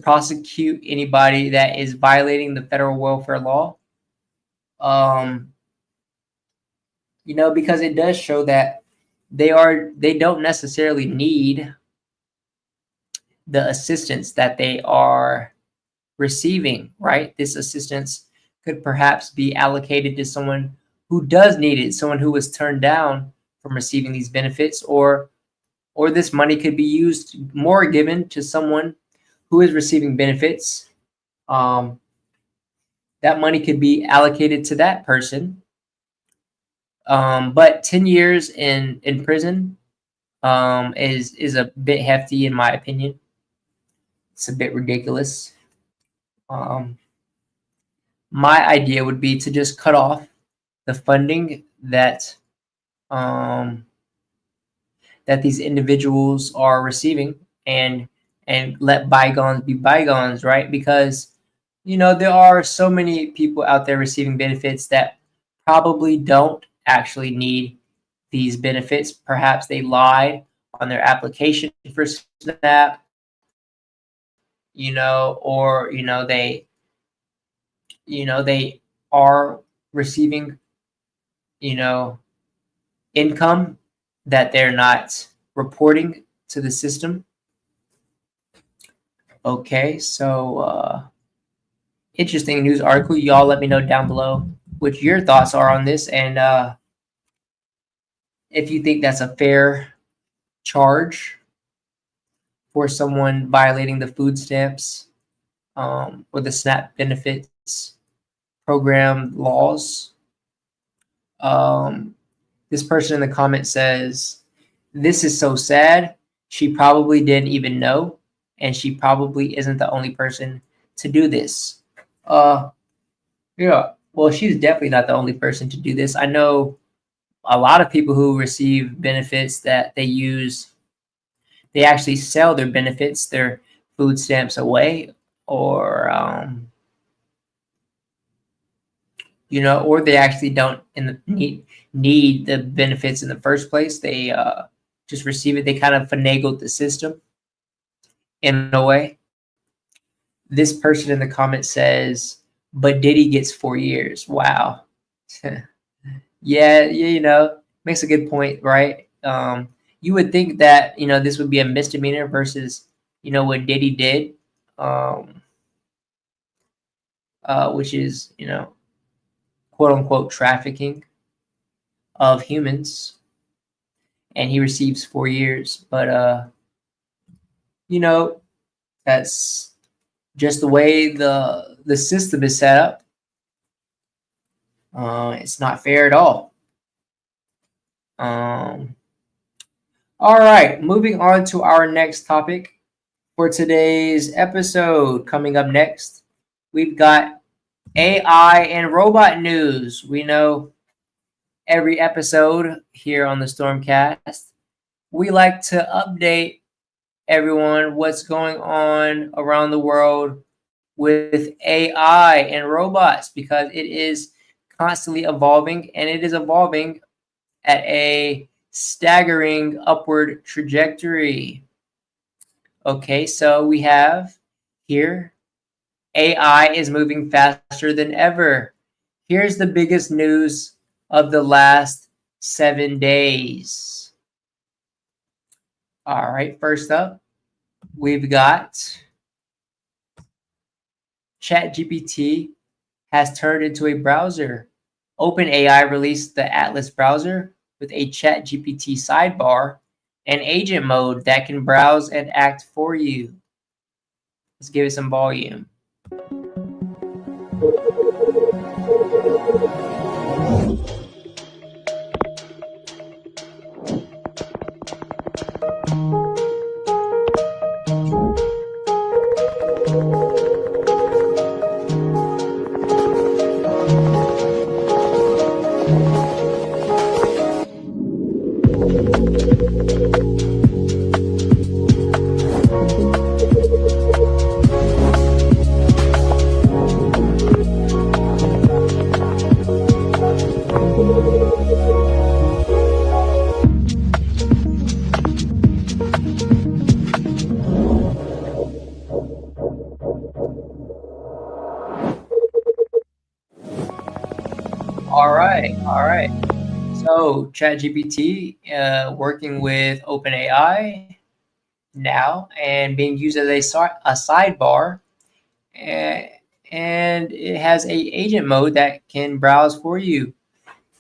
prosecute anybody that is violating the federal welfare law. Because it does show that they don't necessarily need the assistance that they are receiving, right? This assistance could perhaps be allocated to someone who does need it, someone who was turned down from receiving these benefits, or this money could be used more given to someone who is receiving benefits. That money could be allocated to that person. But 10 years in prison is a bit hefty, in my opinion. It's a bit ridiculous. My idea would be to just cut off the funding that that these individuals are receiving, and and let bygones be bygones, right? Because, there are so many people out there receiving benefits that probably don't actually need these benefits. Perhaps they lied on their application for SNAP, or, they are receiving, you know, income that they're not reporting to the system. Okay, so interesting news article. Y'all let me know down below what your thoughts are on this, and if you think that's a fair charge for someone violating the food stamps or the SNAP benefits program laws. This person in the comment says, "This is so sad. She probably didn't even know, and she probably isn't the only person to do this." Yeah. Well, she's definitely not the only person to do this. I know a lot of people who receive benefits that they actually sell their benefits, their food stamps away, or or they actually don't need the benefits in the first place. They just receive it. They kind of finagled the system in a way. This person in the comment says, "But Diddy gets 4 years." Wow. Yeah, makes a good point, right? You would think that this would be a misdemeanor versus what Diddy did, which is quote unquote trafficking of humans, and he receives 4 years. But that's just the way the system is set up. It's not fair at all. All right, moving on to our next topic for today's episode. Coming up next, we've got AI and robot news. We know every episode here on the StormCast, we like to update everyone what's going on around the world with AI and robots, because it is constantly evolving, and it is evolving at a staggering upward trajectory. Okay, so we have here AI is moving faster than ever. Here's the biggest news of the last 7 days. All right, first up, we've got ChatGPT has turned into a browser. OpenAI released the Atlas browser with a ChatGPT sidebar and agent mode that can browse and act for you. Let's give it some volume. All right. So ChatGPT working with OpenAI now and being used as a sidebar, and it has a agent mode that can browse for you.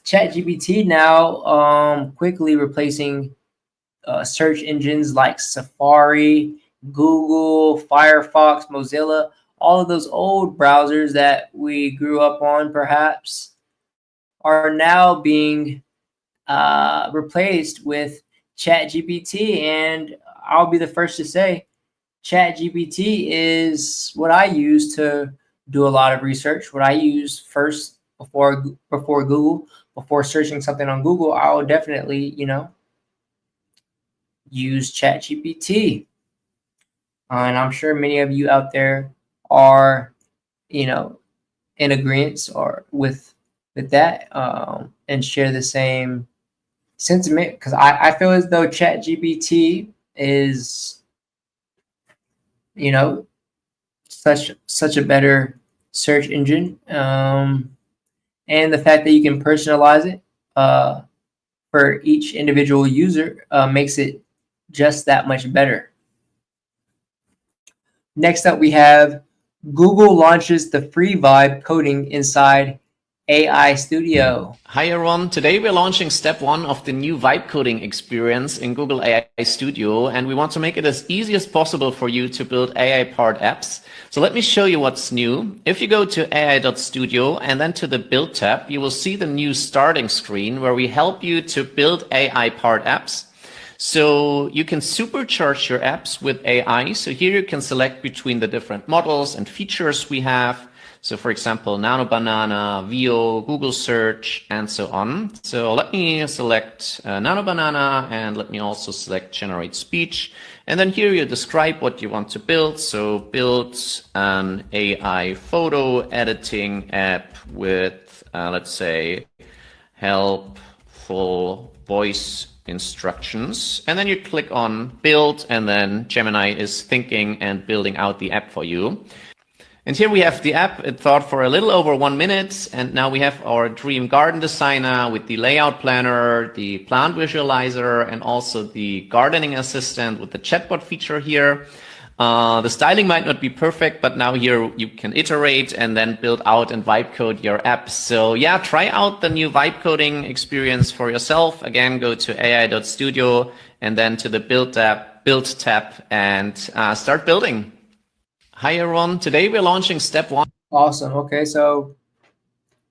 ChatGPT now quickly replacing search engines like Safari, Google, Firefox, Mozilla, all of those old browsers that we grew up on perhaps are now being replaced with ChatGPT. And I'll be the first to say ChatGPT is what I use to do a lot of research. What I use first before Google, before searching something on Google, I'll definitely, use ChatGPT. And I'm sure many of you out there are, in agreement or with that, and share the same sentiment, because I feel as though ChatGPT is, such a better search engine, and the fact that you can personalize it for each individual user makes it just that much better. Next up, we have Google launches the free vibe coding inside AI Studio. Hi everyone, today we're launching step 1 of the new vibe coding experience in Google AI Studio, and we want to make it as easy as possible for you to build AI-powered apps. So let me show you what's new. If you go to ahead.Studio and then to the Build tab, you will see the new starting screen where we help you to build AI-powered apps. So you can supercharge your apps with AI. So here you can select between the different models and features we have. So for example, Nano Banana, Vio, Google Search, and so on. So let me select Nano Banana, and let me also select Generate Speech. And then here you describe what you want to build. So build an AI photo editing app with, let's say, helpful voice instructions. And then you click on build, and then Gemini is thinking and building out the app for you. And here we have the app. It thought for a little over 1 minute. And now we have our dream garden designer with the layout planner, the plant visualizer, and also the gardening assistant with the chatbot feature here. The styling might not be perfect, but now here you can iterate and then build out and vibe code your app. So yeah, try out the new vibe coding experience for yourself. Again, go to ai.studio and then to the Build tab and start building. Hi everyone, today we're launching step 1. Awesome. Okay, so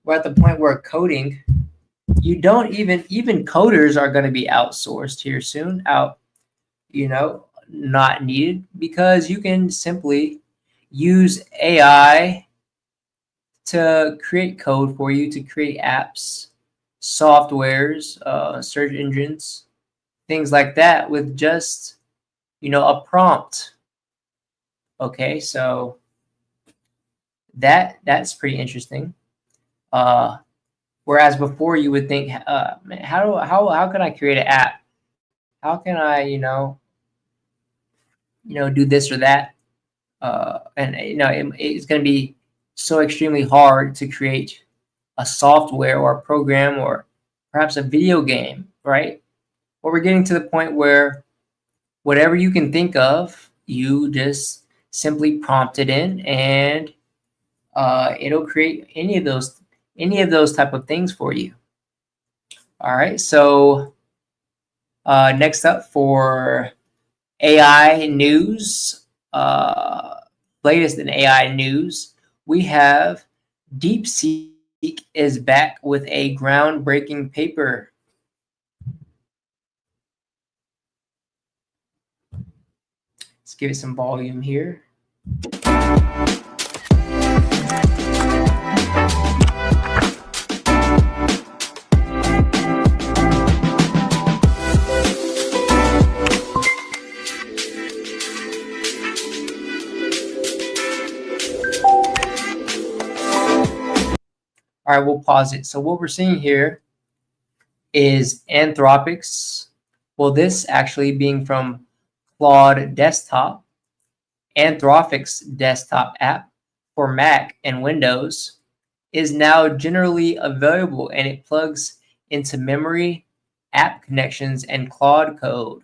we're at the point where coding, you don't even coders are going to be outsourced here soon, not needed, because you can simply use AI to create code for you, to create apps, softwares, search engines, things like that with just, a prompt. Okay, so that's pretty interesting. Whereas before you would think, man, how can I create an app? How can I, do this or that? And it's going to be so extremely hard to create a software or a program or perhaps a video game, right? Well, we're getting to the point where whatever you can think of, you just simply prompt it in, and it'll create any of those type of things for you. All right, so next up for AI news, latest in AI news, we have DeepSeek is back with a groundbreaking paper. Let's give it some volume here. All right, we'll pause it. So what we're seeing here is Anthropic's, well, this actually being from Claude Desktop, Anthropic's desktop app for Mac and Windows is now generally available, and it plugs into memory, app connections, and Claude code.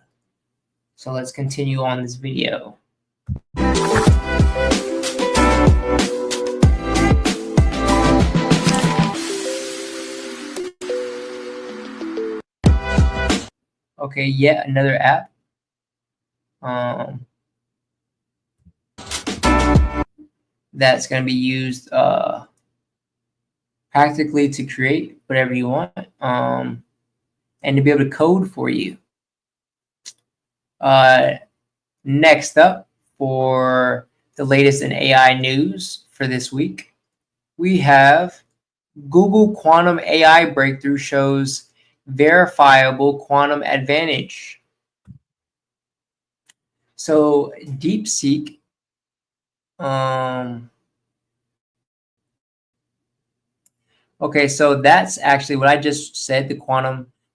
So let's continue on this video. Okay, yet another app. That's going to be used practically to create whatever you want, and to be able to code for you. Next up, for the latest in AI news for this week, we have Google Quantum AI breakthrough shows verifiable quantum advantage. So DeepSeek, okay, so that's actually what I just said. The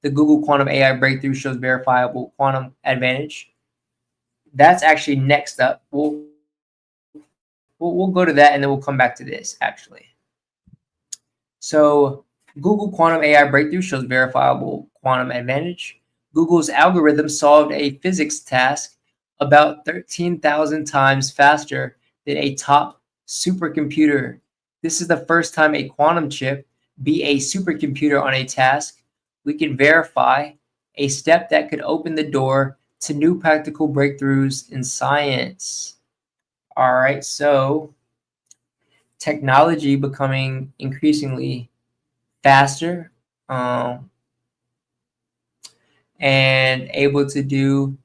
Google quantum AI breakthrough shows verifiable quantum advantage. That's actually next up. We'll go to that and then we'll come back to this actually. So Google quantum AI breakthrough shows verifiable quantum advantage. Google's algorithm solved a physics task about 13,000 times faster than a top supercomputer. This is the first time a quantum chip be a supercomputer on a task. We can verify a step that could open the door to new practical breakthroughs in science. All right, so technology becoming increasingly faster and able to do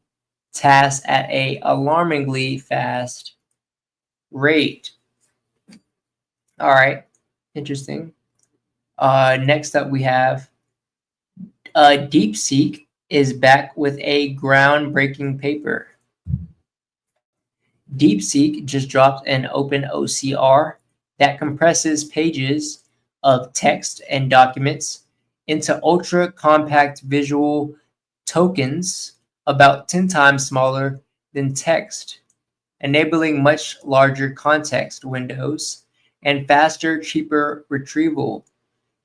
tasks at a alarmingly fast rate. All right, interesting. Next up, we have DeepSeek is back with a groundbreaking paper. DeepSeek just dropped an open OCR that compresses pages of text and documents into ultra compact visual tokens about 10 times smaller than text, enabling much larger context windows and faster, cheaper retrieval.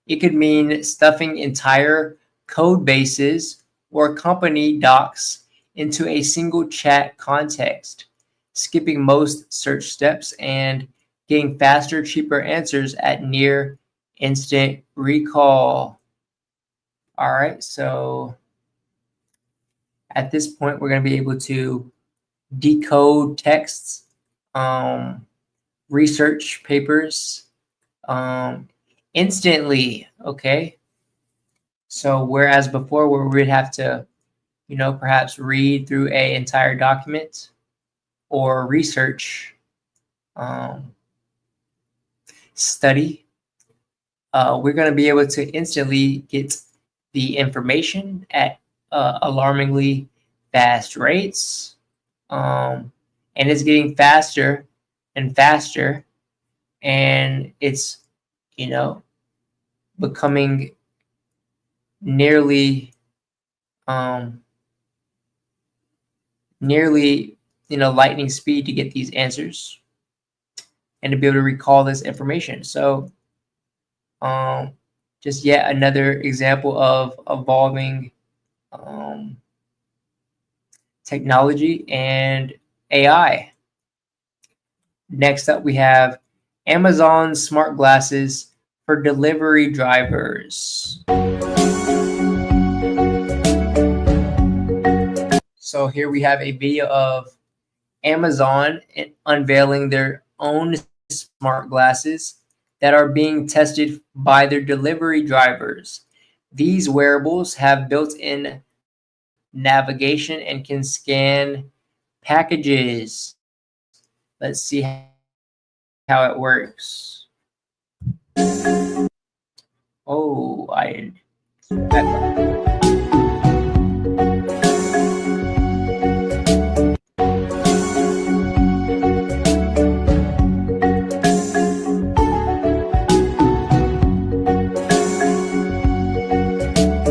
It could mean stuffing entire code bases or company docs into a single chat context, skipping most search steps and getting faster, cheaper answers at near instant recall. All right, so at this point, we're going to be able to decode texts, research papers instantly, okay? So whereas before where we'd have to, perhaps read through an entire document or research, study, we're going to be able to instantly get the information at alarmingly fast rates, and it's getting faster and faster, and it's becoming nearly lightning speed to get these answers and to be able to recall this information. So just yet another example of evolving technology and AI. Next up, we have Amazon smart glasses for delivery drivers. So here we have a video of Amazon unveiling their own smart glasses that are being tested by their delivery drivers. These wearables have built-in navigation and can scan packages. Let's see how it works. Oh,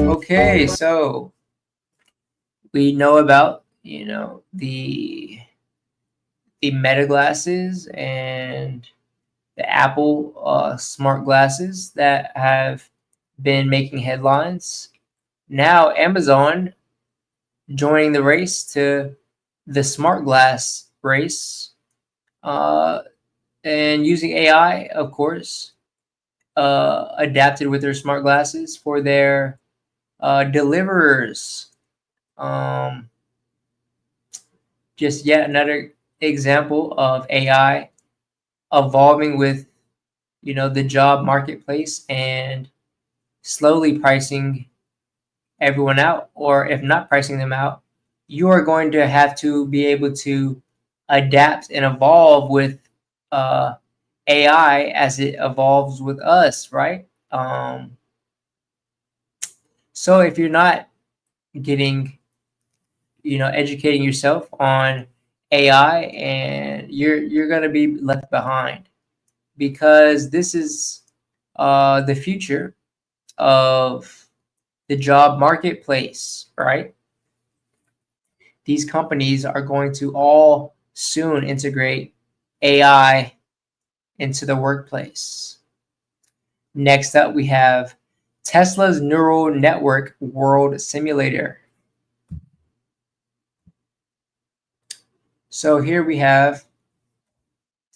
okay, so we know about the Meta glasses and the Apple smart glasses that have been making headlines. Now Amazon joining the race to the smart glass race, and using AI, of course, adapted with their smart glasses for their deliverers. Just yet another example of AI evolving with the job marketplace and slowly pricing everyone out, or if not pricing them out, you are going to have to be able to adapt and evolve with AI as it evolves with us, right? So if you're not getting educating yourself on AI, and you're gonna be left behind, because this is the future of the job marketplace, right? These companies are going to all soon integrate AI into the workplace. Next up, we have Tesla's neural network world simulator. So here we have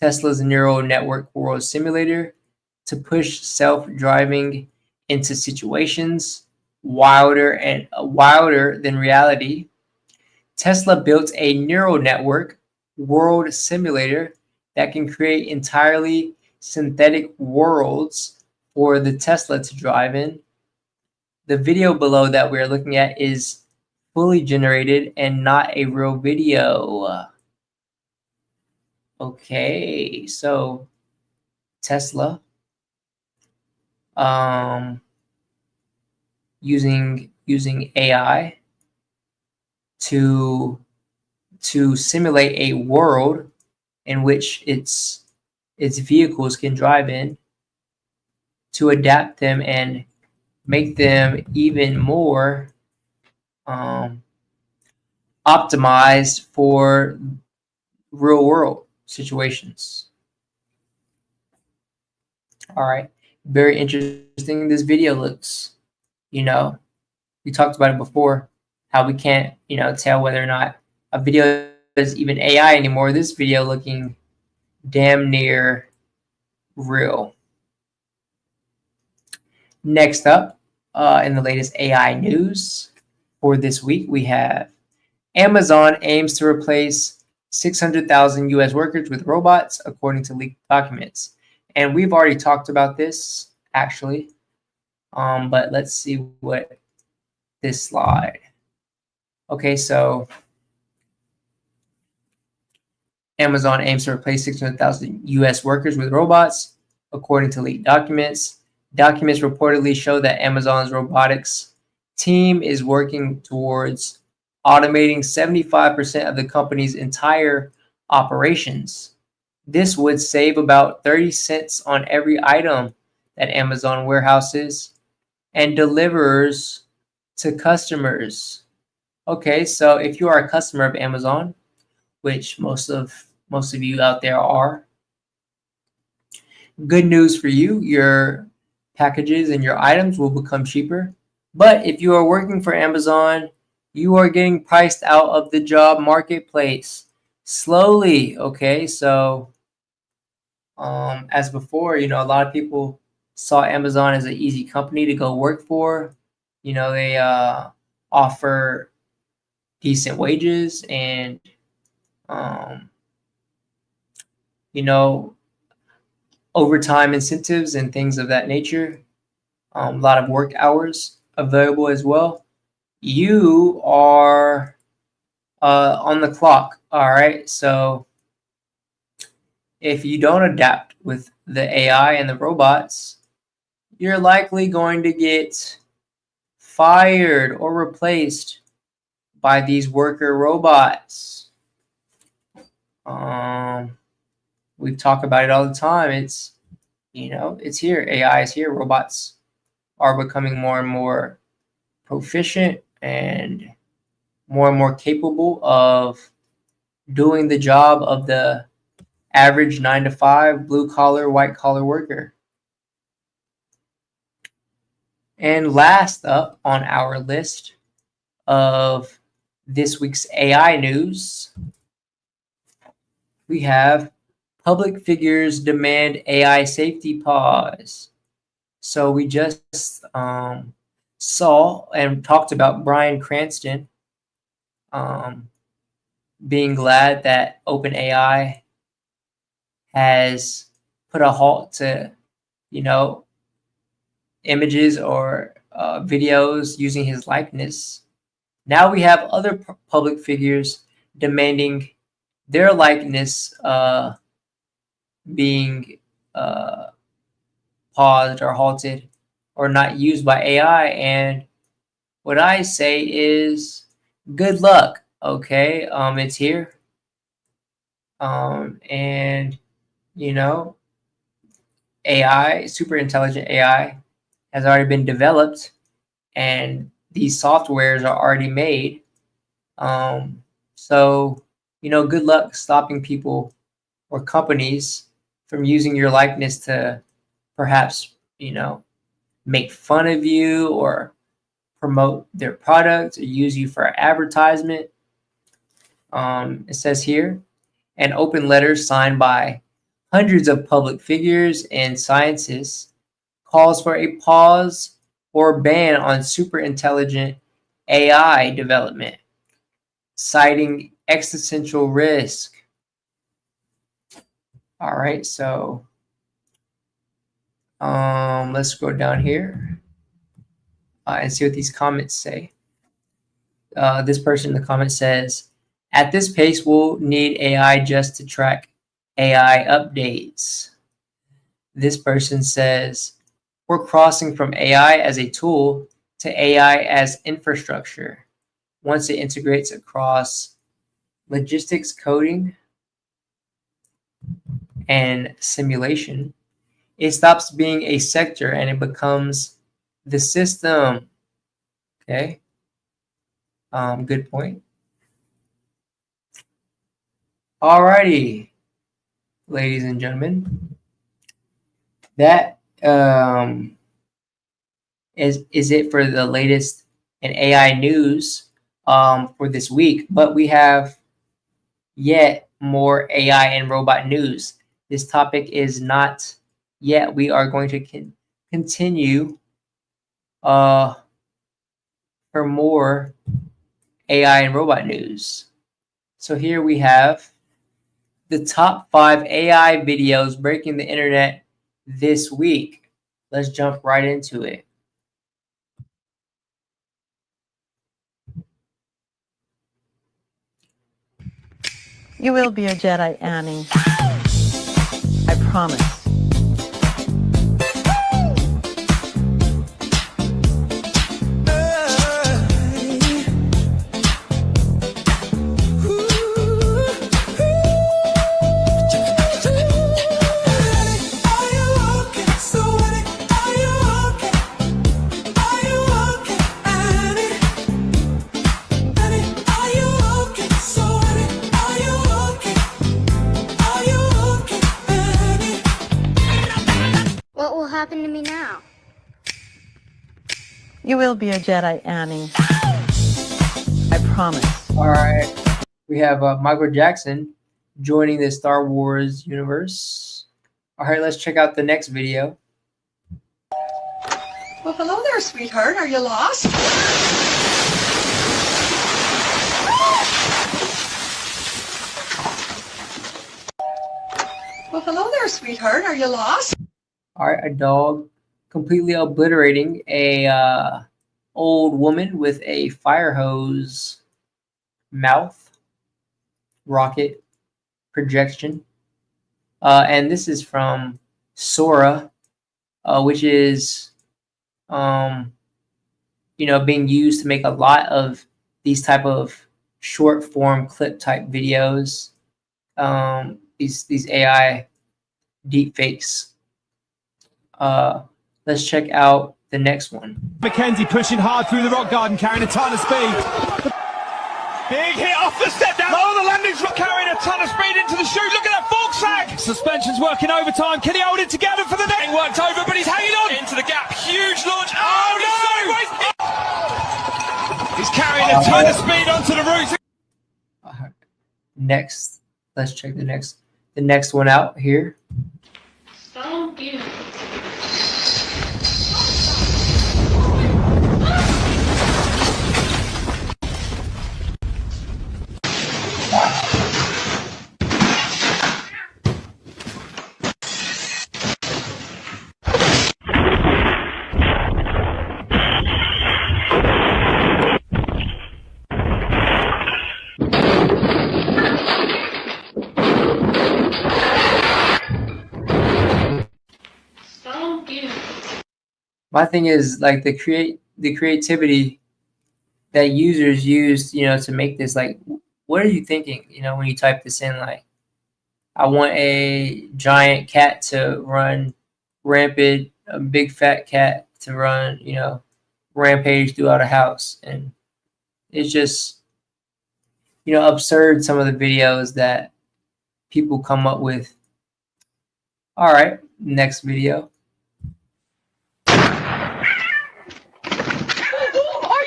Tesla's neural network world simulator to push self-driving into situations wilder than reality. Tesla built a neural network world simulator that can create entirely synthetic worlds for the Tesla to drive in. The video below that we're looking at is fully generated and not a real video. Okay, so Tesla using AI to simulate a world in which its vehicles can drive in, to adapt them and make them even more optimized for real world situations. All right, very interesting. This video looks, we talked about it before, how we can't, tell whether or not a video is even AI anymore. This video looking damn near real. Next up, in the latest AI news for this week, we have Amazon aims to replace 600,000 US workers with robots, according to leaked documents. And we've already talked about this, actually. But let's see what this slide. Okay, so Amazon aims to replace 600,000 US workers with robots, according to leaked documents. Documents reportedly show that Amazon's robotics team is working towards automating 75% of the company's entire operations. This would save about 30 cents on every item that Amazon warehouses and delivers to customers. Okay, so if you are a customer of Amazon, which most of you out there are, good news for you, your packages and your items will become cheaper. But if you are working for Amazon, you are getting priced out of the job marketplace slowly. Okay, so as before, a lot of people saw Amazon as an easy company to go work for. They offer decent wages and overtime incentives and things of that nature. A lot of work hours available as well. You are on the clock. All right, so if you don't adapt with the AI and the robots, you're likely going to get fired or replaced by these worker robots. We talk about it all the time. It's here. AI is here. Robots are becoming more and more proficient and more capable of doing the job of the average 9-to-5 blue-collar, white-collar worker. And last up on our list of this week's AI news, we have public figures demand AI safety pause. So we just saw and talked about Bryan Cranston being glad that OpenAI has put a halt to, images or videos using his likeness. Now we have other public figures demanding their likeness being paused or halted or not used by AI. And what I say is good luck. Okay, it's here. And you know, AI, super intelligent AI, has already been developed, and these softwares are already made. So, good luck stopping people or companies from using your likeness to perhaps, make fun of you or promote their products or use you for advertisement. It says here, an open letter signed by hundreds of public figures and scientists calls for a pause or ban on super intelligent AI development, citing existential risk. All right, so let's go down here and see what these comments say. This person in the comment says, at this pace, we'll need AI just to track AI updates. This person says, we're crossing from AI as a tool to AI as infrastructure. Once it integrates across logistics, coding, and simulation, it stops being a sector and it becomes the system. Okay. Good point. Alrighty, ladies and gentlemen, that is it for the latest in AI news for this week. But we have yet more AI and robot news. This topic is not yet. We are going to continue for more AI and robot news. So here we have the top 5 AI videos breaking the internet this week. Let's jump right into it. You will be a Jedi, Annie. I promise. What will happen to me now? You will be a Jedi, Annie. I promise. All right. We have Michael Jackson joining the Star Wars universe. All right, let's check out the next video. Well, hello there, sweetheart. Are you lost? Well, hello there, sweetheart. Are you lost? All right, a dog completely obliterating a old woman with a fire hose mouth, rocket projection. And this is from Sora, which is being used to make a lot of these type of short form clip type videos. These AI deep fakes. Let's check out the next one. Mackenzie pushing hard through the rock garden, carrying a ton of speed. Big hit off the step down. Oh, the landing's carrying a ton of speed into the chute. Look at that fork sag. Suspension's working overtime. Can he hold it together for the net? Worked over, but he's hanging on. Into the gap. Huge launch. Oh, no! He's carrying a ton of speed onto the roots. Next, let's check the next one out here. So beautiful. So beautiful. My thing is like the creativity that users use, to make this. Like, what are you thinking? When you type this in, like, I want a giant cat to run rampant, a big fat cat to run, rampage throughout a house. And it's just, absurd, some of the videos that people come up with. All right, next video. Are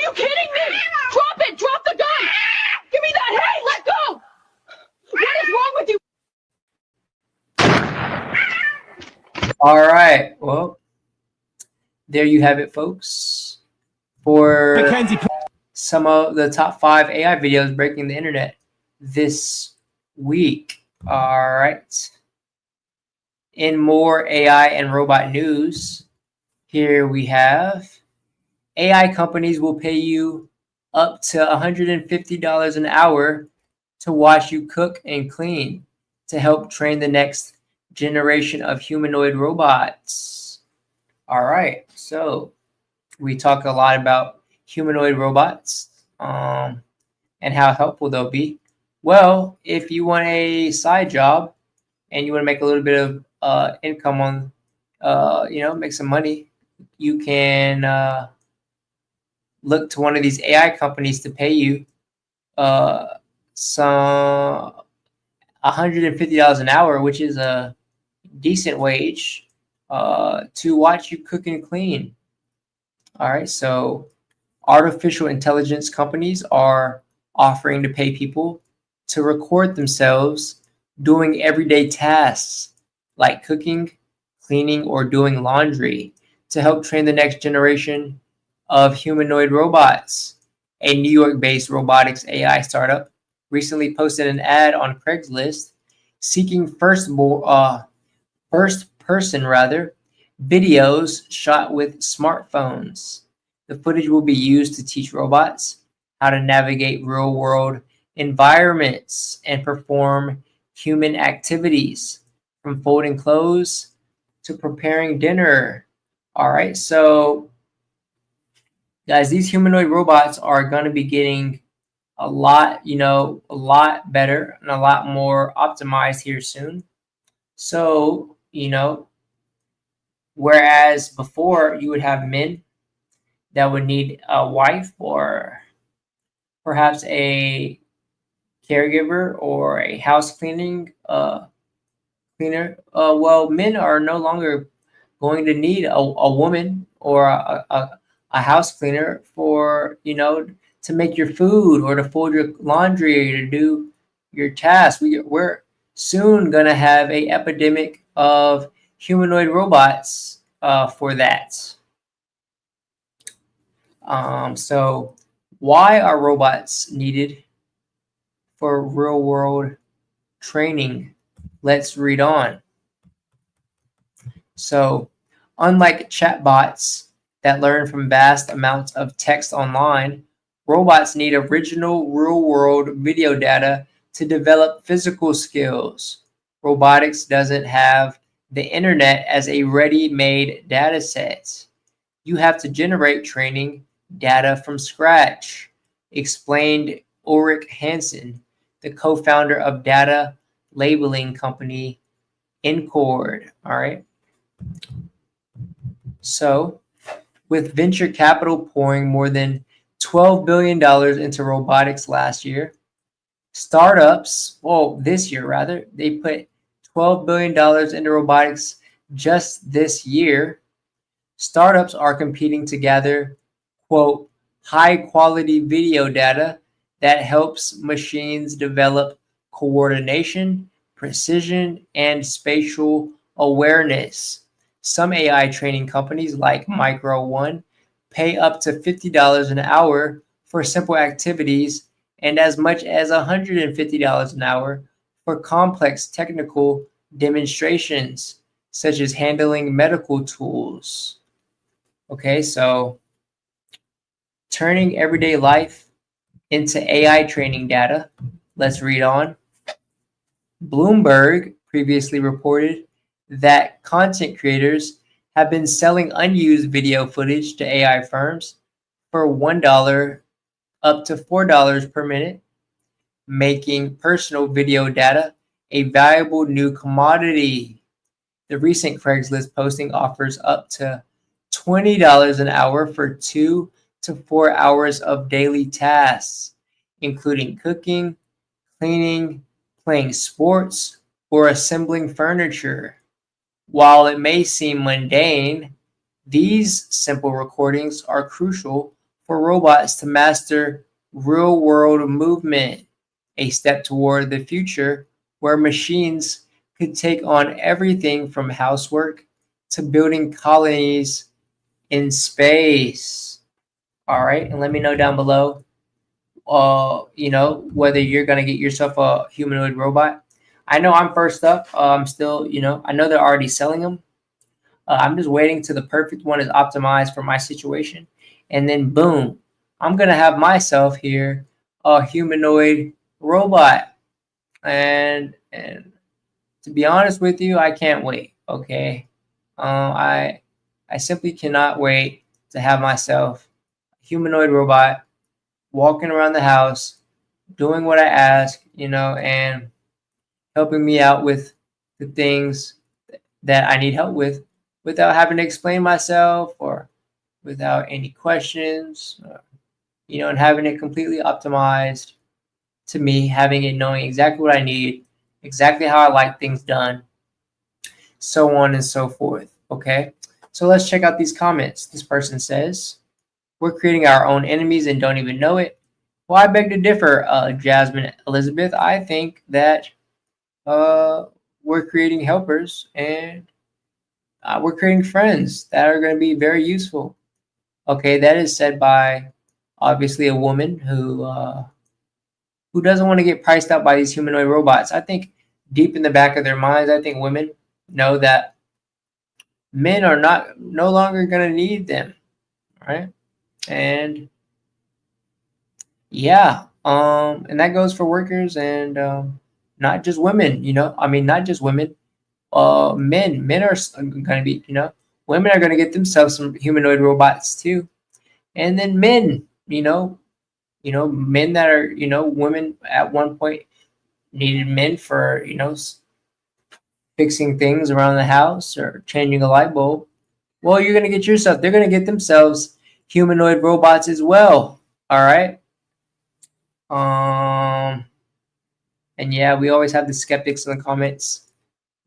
you kidding me? Drop it! Drop the gun! Give me that! Hey, let go! What is wrong with you? All right, well, there you have it, folks, for Mackenzie. some of the top 5 AI videos breaking the internet this week. All right. In more AI and robot news, here we have AI companies will pay you up to $150 an hour to watch you cook and clean to help train the next generation of humanoid robots. All right, so we talk a lot about humanoid robots and how helpful they'll be. Well, if you want a side job and you want to make a little bit of income on, make some money, you can look to one of these AI companies to pay you some $150 an hour, which is a decent wage, to watch you cook and clean. All right, so artificial intelligence companies are offering to pay people to record themselves doing everyday tasks like cooking, cleaning, or doing laundry to help train the next generation of humanoid robots. A New York-based robotics AI startup recently posted an ad on Craigslist seeking first-person videos shot with smartphones. The footage will be used to teach robots how to navigate real-world environments and perform human activities, from folding clothes to preparing dinner. All right, so guys, these humanoid robots are going to be getting a lot better and a lot more optimized here soon. So, whereas before you would have men that would need a wife or perhaps a caregiver or a house cleaner. Well, men are no longer going to need a woman or a house cleaner for, to make your food or to fold your laundry, to do your tasks. We're soon going to have a epidemic of humanoid robots for that. So why are robots needed for real world training? Let's read on. So unlike chatbots that learn from vast amounts of text online, robots need original real world video data to develop physical skills. Robotics doesn't have the internet as a ready-made data set. You have to generate training data from scratch, explained Ulrich Hansen, the co-founder of data labeling company Incord. All right. So with venture capital pouring more than $12 billion into robotics last year, this year rather, they put $12 billion into robotics just this year. Startups are competing to gather, quote, high quality video data that helps machines develop coordination, precision, and spatial awareness. Some AI training companies like Micro One pay up to $50 an hour for simple activities and as much as $150 an hour for complex technical demonstrations, such as handling medical tools. Okay, so turning everyday life into AI training data. Let's read on. Bloomberg previously reported that content creators have been selling unused video footage to AI firms for $1 up to $4 per minute, making personal video data a valuable new commodity. The recent Craigslist posting offers up to $20 an hour for 2 to 4 hours of daily tasks, including cooking, cleaning, playing sports, or assembling furniture. While it may seem mundane, these simple recordings are crucial for robots to master real-world movement, a step toward the future where machines could take on everything from housework to building colonies in space. All right, and let me know down below, whether you're gonna get yourself a humanoid robot. I know I'm first up. I'm still, I know they're already selling them. I'm just waiting till the perfect one is optimized for my situation, and then boom, I'm gonna have myself here a humanoid robot. And to be honest with you, I can't wait. Okay, I simply cannot wait to have myself a humanoid robot walking around the house, doing what I ask, and helping me out with the things that I need help with without having to explain myself or without any questions, and having it completely optimized to me, having it knowing exactly what I need, exactly how I like things done, so on and so forth. Okay, so let's check out these comments. This person says, we're creating our own enemies and don't even know it. Well, I beg to differ, Jasmine Elizabeth. I think that we're creating helpers, and we're creating friends that are going to be very useful. Okay, that is said by obviously a woman who doesn't want to get priced out by these humanoid robots. I think deep in the back of their minds, I think women know that men are no longer going to need them, right? And yeah, and that goes for workers and not just women. Not just women. Men are going to be, women are going to get themselves some humanoid robots too, and then men, men that are, women at one point needed men for, fixing things around the house or changing a light bulb. Well, you're going to get yourself, they're going to get themselves humanoid robots as well. All right. And yeah, we always have the skeptics in the comments.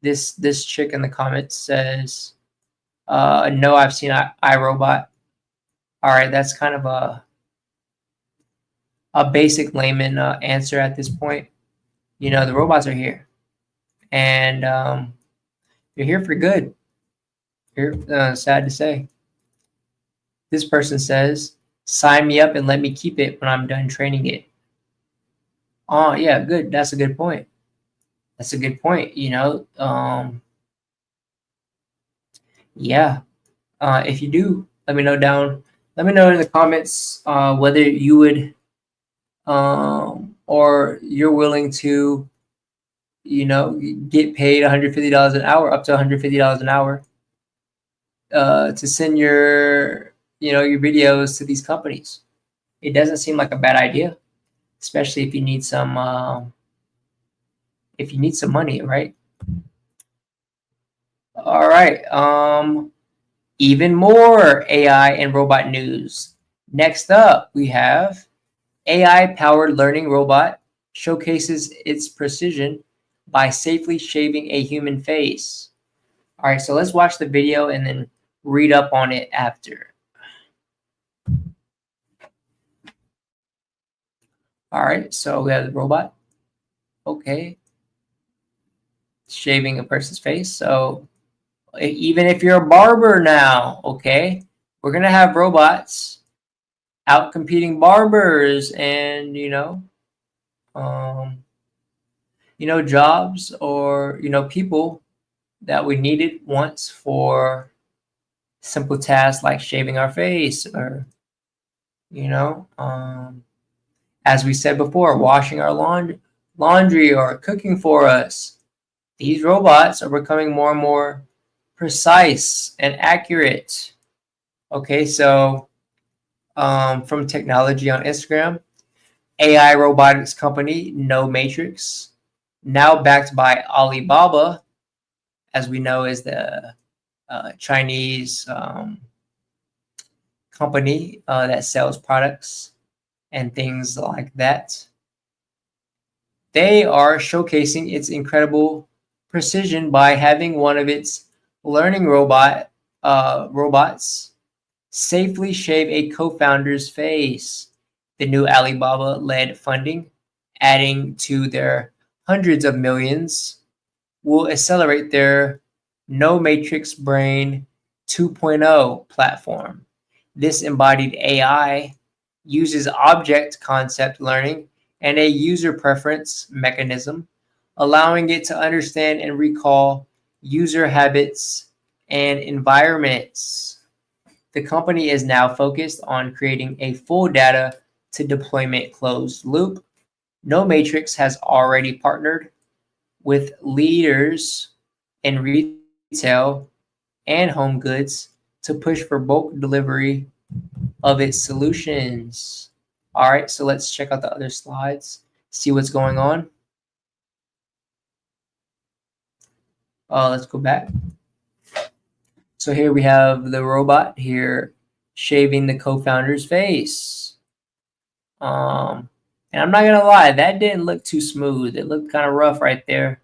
This chick in the comments says, no, I've seen iRobot. All right, that's kind of a basic layman answer at this point. The robots are here, and they're here for good. Here, sad to say. This person says, sign me up and let me keep it when I'm done training it. Oh, yeah, good. That's a good point. That's a good point. Yeah. If you do, let me know in the comments whether you would or you're willing to, get paid $150 an hour, up to $150 an hour, to send your videos to these companies. It doesn't seem like a bad idea, especially if you need some money, right? All right. Even more AI and robot news. Next up, we have AI-powered learning robot showcases its precision by safely shaving a human face. All right, so let's watch the video and then read up on it after. All right, so we have the robot. Okay. Shaving a person's face. So even if you're a barber now, okay, we're going to have robots out competing barbers and, jobs or, people that we needed once for simple tasks like shaving our face or, as we said before, washing our laundry or cooking for us. These robots are becoming more and more precise and accurate. Okay, so from technology on Instagram, AI robotics company No Matrix now backed by Alibaba, as we know is the Chinese company that sells products and things like that. They are showcasing its incredible precision by having one of its learning robots safely shave a co-founder's face. The new Alibaba-led funding, adding to their hundreds of millions, will accelerate their No Matrix Brain 2.0 platform. This embodied AI uses object concept learning and a user preference mechanism, allowing it to understand and recall user habits and environments. The company is now focused on creating a full data to deployment closed loop. No Matrix has already partnered with leaders in retail and home goods to push for bulk delivery of its solutions. All right, so let's check out the other slides, see what's going on. Let's go back. So here we have the robot here shaving the co-founder's face. And I'm not gonna lie, that didn't look too smooth. It looked kind of rough right there.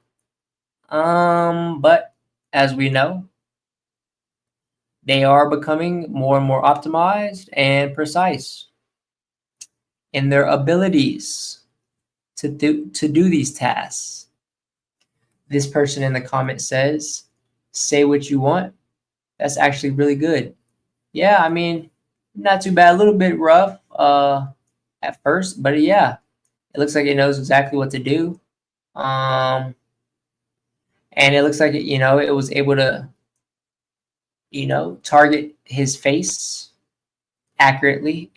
But as we know, they are becoming more and more optimized and precise in their abilities to do these tasks. This person in the comment says, "Say what you want." That's actually really good. Yeah, I mean, not too bad. A little bit rough at first, but yeah, it looks like it knows exactly what to do. And it looks like it was able to target his face accurately.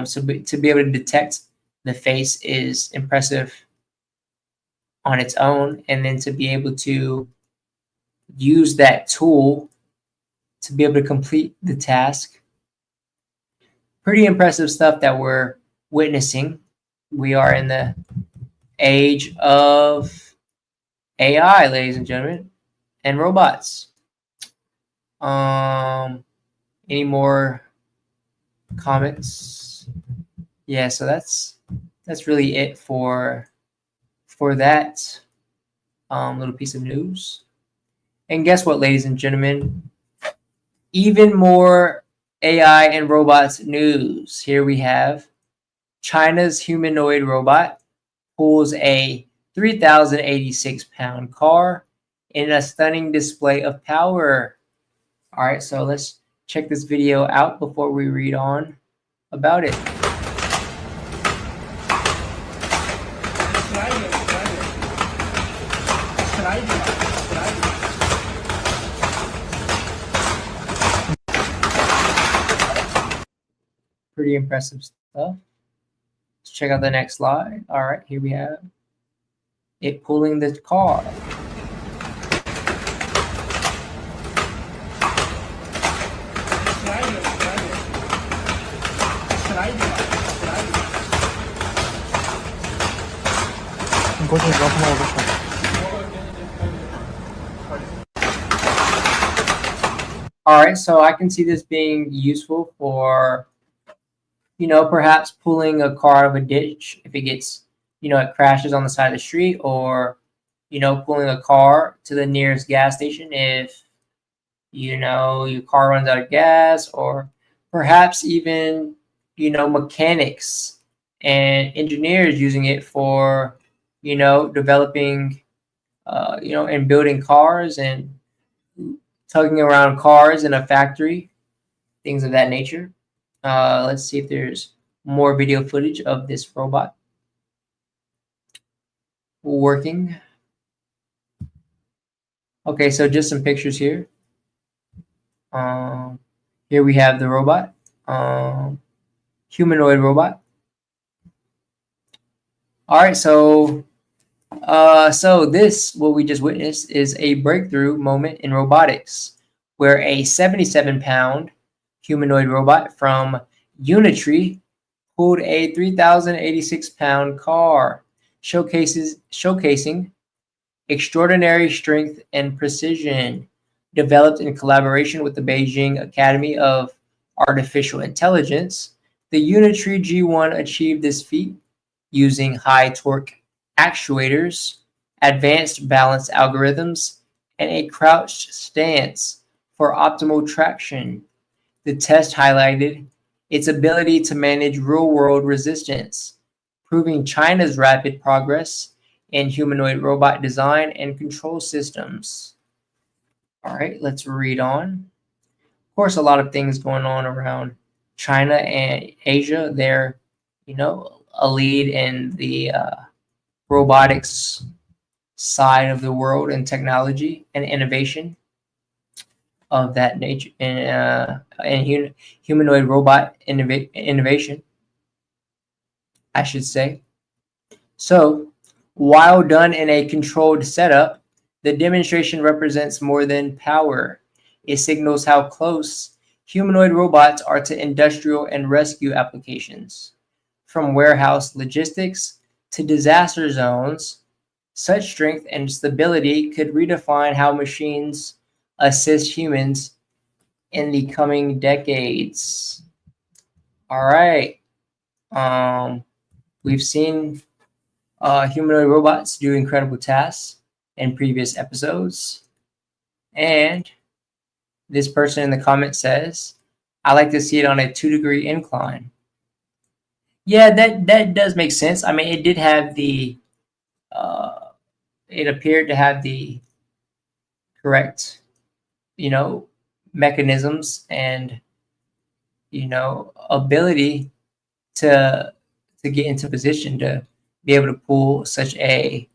So to be able to detect the face is impressive on its own, and then to be able to use that tool to be able to complete the task. Pretty impressive stuff that we're witnessing. We are in the age of AI, ladies and gentlemen, and robots. Any more comments? Yeah, so that's really it for that little piece of news. And guess what, ladies and gentlemen? Even more AI and robots news. Here we have China's humanoid robot pulls a 3,086-pound car in a stunning display of power. All right, so let's check this video out before we read on about it. Pretty impressive stuff. Let's check out the next slide. All right, here we have it pulling the car. All right, so I can see this being useful for, perhaps pulling a car out of a ditch if it gets, it crashes on the side of the street, or, pulling a car to the nearest gas station if, your car runs out of gas, or perhaps even, mechanics and engineers using it for, developing, and building cars and tugging around cars in a factory, things of that nature. Let's see if there's more video footage of this robot working. Okay, so just some pictures here. Here we have the robot, humanoid robot. All right, so what we just witnessed is a breakthrough moment in robotics, where a 77-pound humanoid robot from Unitree pulled a 3,086-pound car. showcasing extraordinary strength and precision. Developed in collaboration with the Beijing Academy of Artificial Intelligence, the Unitree G1 achieved this feat using high torque actuators, advanced balance algorithms, and a crouched stance for optimal traction. The test highlighted its ability to manage real-world resistance, proving China's rapid progress in humanoid robot design and control systems. All right, let's read on. Of course, a lot of things going on around China and Asia. They're, a lead in the robotics side of the world and technology and innovation of that nature and humanoid robot innovation, I should say. So, while done in a controlled setup, the demonstration represents more than power. It signals how close humanoid robots are to industrial and rescue applications. From warehouse logistics to disaster zones, such strength and stability could redefine how machines assist humans in the coming decades. All right. We've seen humanoid robots do incredible tasks in previous episodes. And this person in the comment says, I like to see it on a 2-degree incline. Yeah, that does make sense. I mean, it did have the, it appeared to have the correct, mechanisms and, ability to get into position to be able to pull such a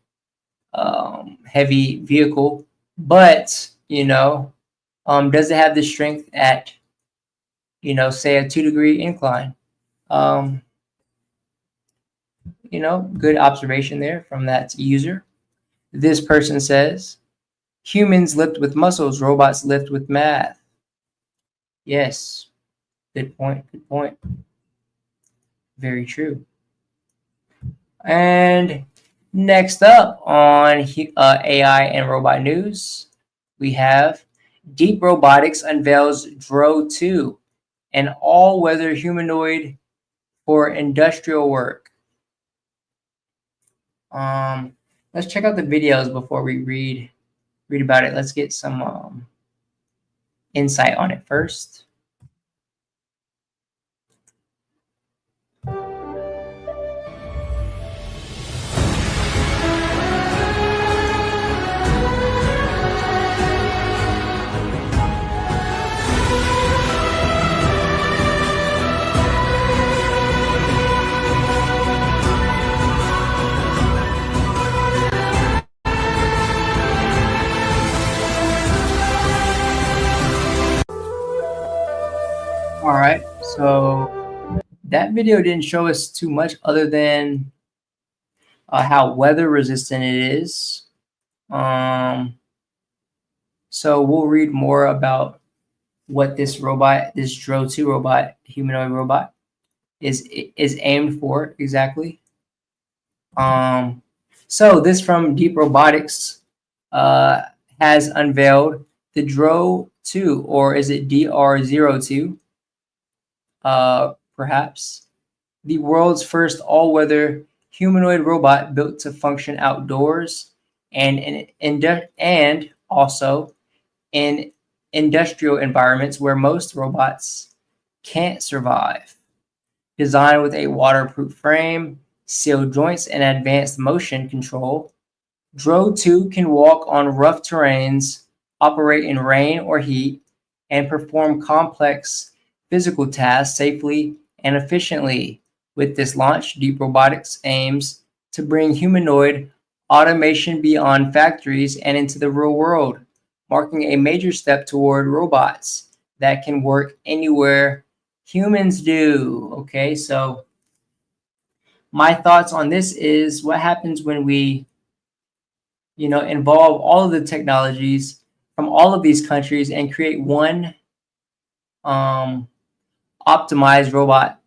heavy vehicle. But, does it have the strength at, say a 2-degree incline? Good observation there from that user. This person says, humans lift with muscles, robots lift with math. Yes, good point, good point. Very true. And next up on AI and robot news, we have Deep Robotics unveils Dro 2, an all-weather humanoid for industrial work. Let's check out the videos before we read about it. Let's get some insight on it first. All right, so that video didn't show us too much other than how weather resistant it is. So we'll read more about what this robot, this Dro 2 robot, humanoid robot, is aimed for exactly. So this from Deep Robotics has unveiled the Dro 2, or is it DR02? Perhaps the world's first all-weather humanoid robot built to function outdoors and also in industrial environments where most robots can't survive. Designed with a waterproof frame, sealed joints, and advanced motion control, Dro 2 can walk on rough terrains, operate in rain or heat, and perform complex physical tasks safely and efficiently. With this launch, Deep Robotics aims to bring humanoid automation beyond factories and into the real world, marking a major step toward robots that can work anywhere humans do. Okay, so my thoughts on this is what happens when we, involve all of the technologies from all of these countries and create one optimized robot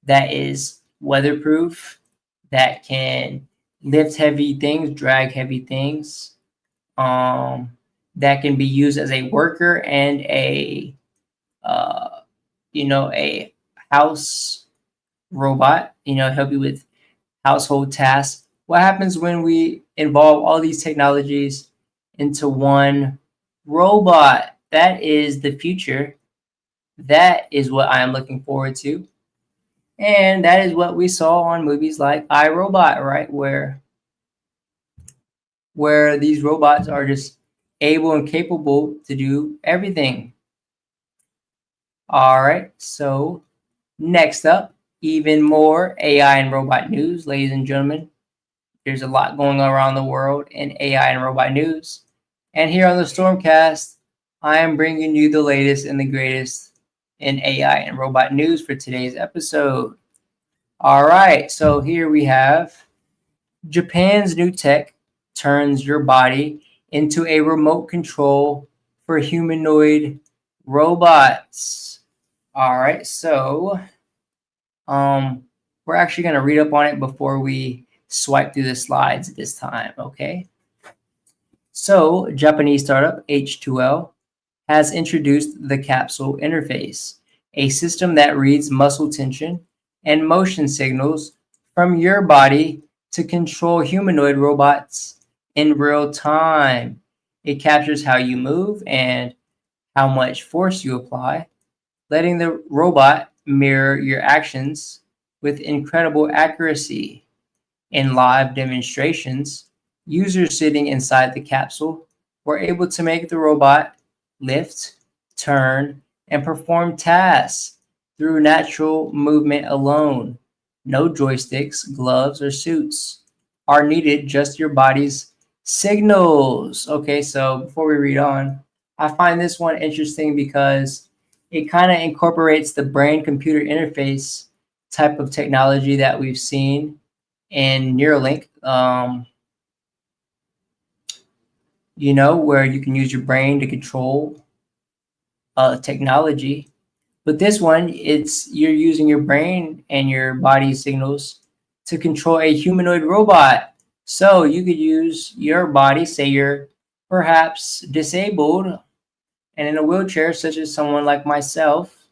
that is weatherproof, that can lift heavy things, drag heavy things. That can be used as a worker and a a house robot. Help you with household tasks. What happens when we involve all these technologies into one robot? That is the future. That is what I am looking forward to. And that is what we saw on movies like iRobot, right? Where these robots are just able and capable to do everything. All right, so next up, even more AI and robot news, ladies and gentlemen. There's a lot going on around the world in AI and robot news. And here on the StormCast, I am bringing you the latest and the greatest in AI and robot news for today's episode. All right, so here we have Japan's new tech turns your body into a remote control for humanoid robots. All right, so we're actually going to read up on it before we swipe through the slides this time, okay? So, Japanese startup H2L has introduced the capsule interface, a system that reads muscle tension and motion signals from your body to control humanoid robots in real time. It captures how you move and how much force you apply, letting the robot mirror your actions with incredible accuracy. In live demonstrations, users sitting inside the capsule were able to make the robot lift, turn, and perform tasks through natural movement alone. No joysticks, gloves, or suits are needed, just your body's signals. Okay, so before we read on, I find this one interesting because it kind of incorporates the brain-computer interface type of technology that we've seen in Neuralink, where you can use your brain to control technology. But this one, you're using your brain and your body signals to control a humanoid robot. So you could use your body, say you're perhaps disabled and in a wheelchair, such as someone like myself.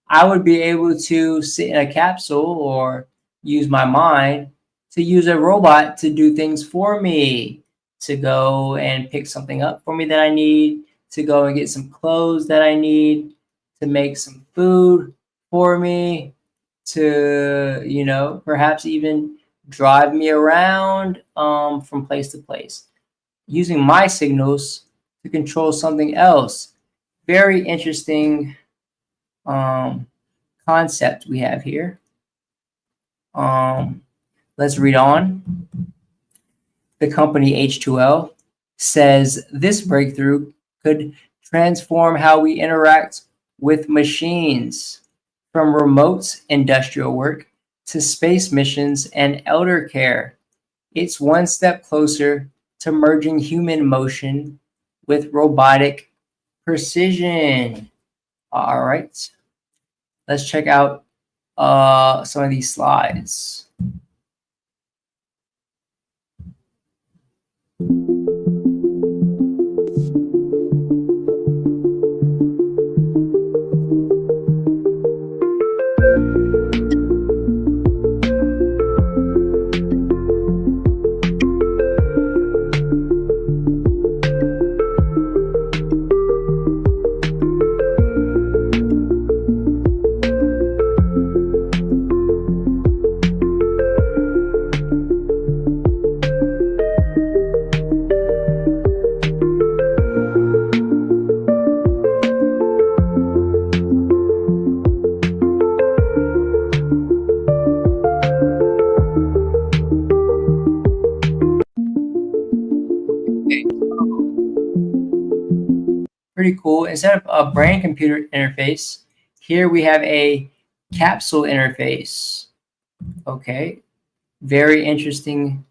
I would be able to sit in a capsule or use my mind to use a robot to do things for me, to go and pick something up for me that I need, to go and get some clothes that I need, to make some food for me, to, perhaps even drive me around from place to place, using my signals to control something else. Very interesting concept we have here. Let's read on. The company H2L says this breakthrough could transform how we interact with machines, from remote industrial work to space missions and elder care. It's one step closer to merging human motion with robotic precision. All right, let's check out some of these slides. Pretty cool. Instead of a brain computer interface, here we have a capsule interface. Okay, very interesting.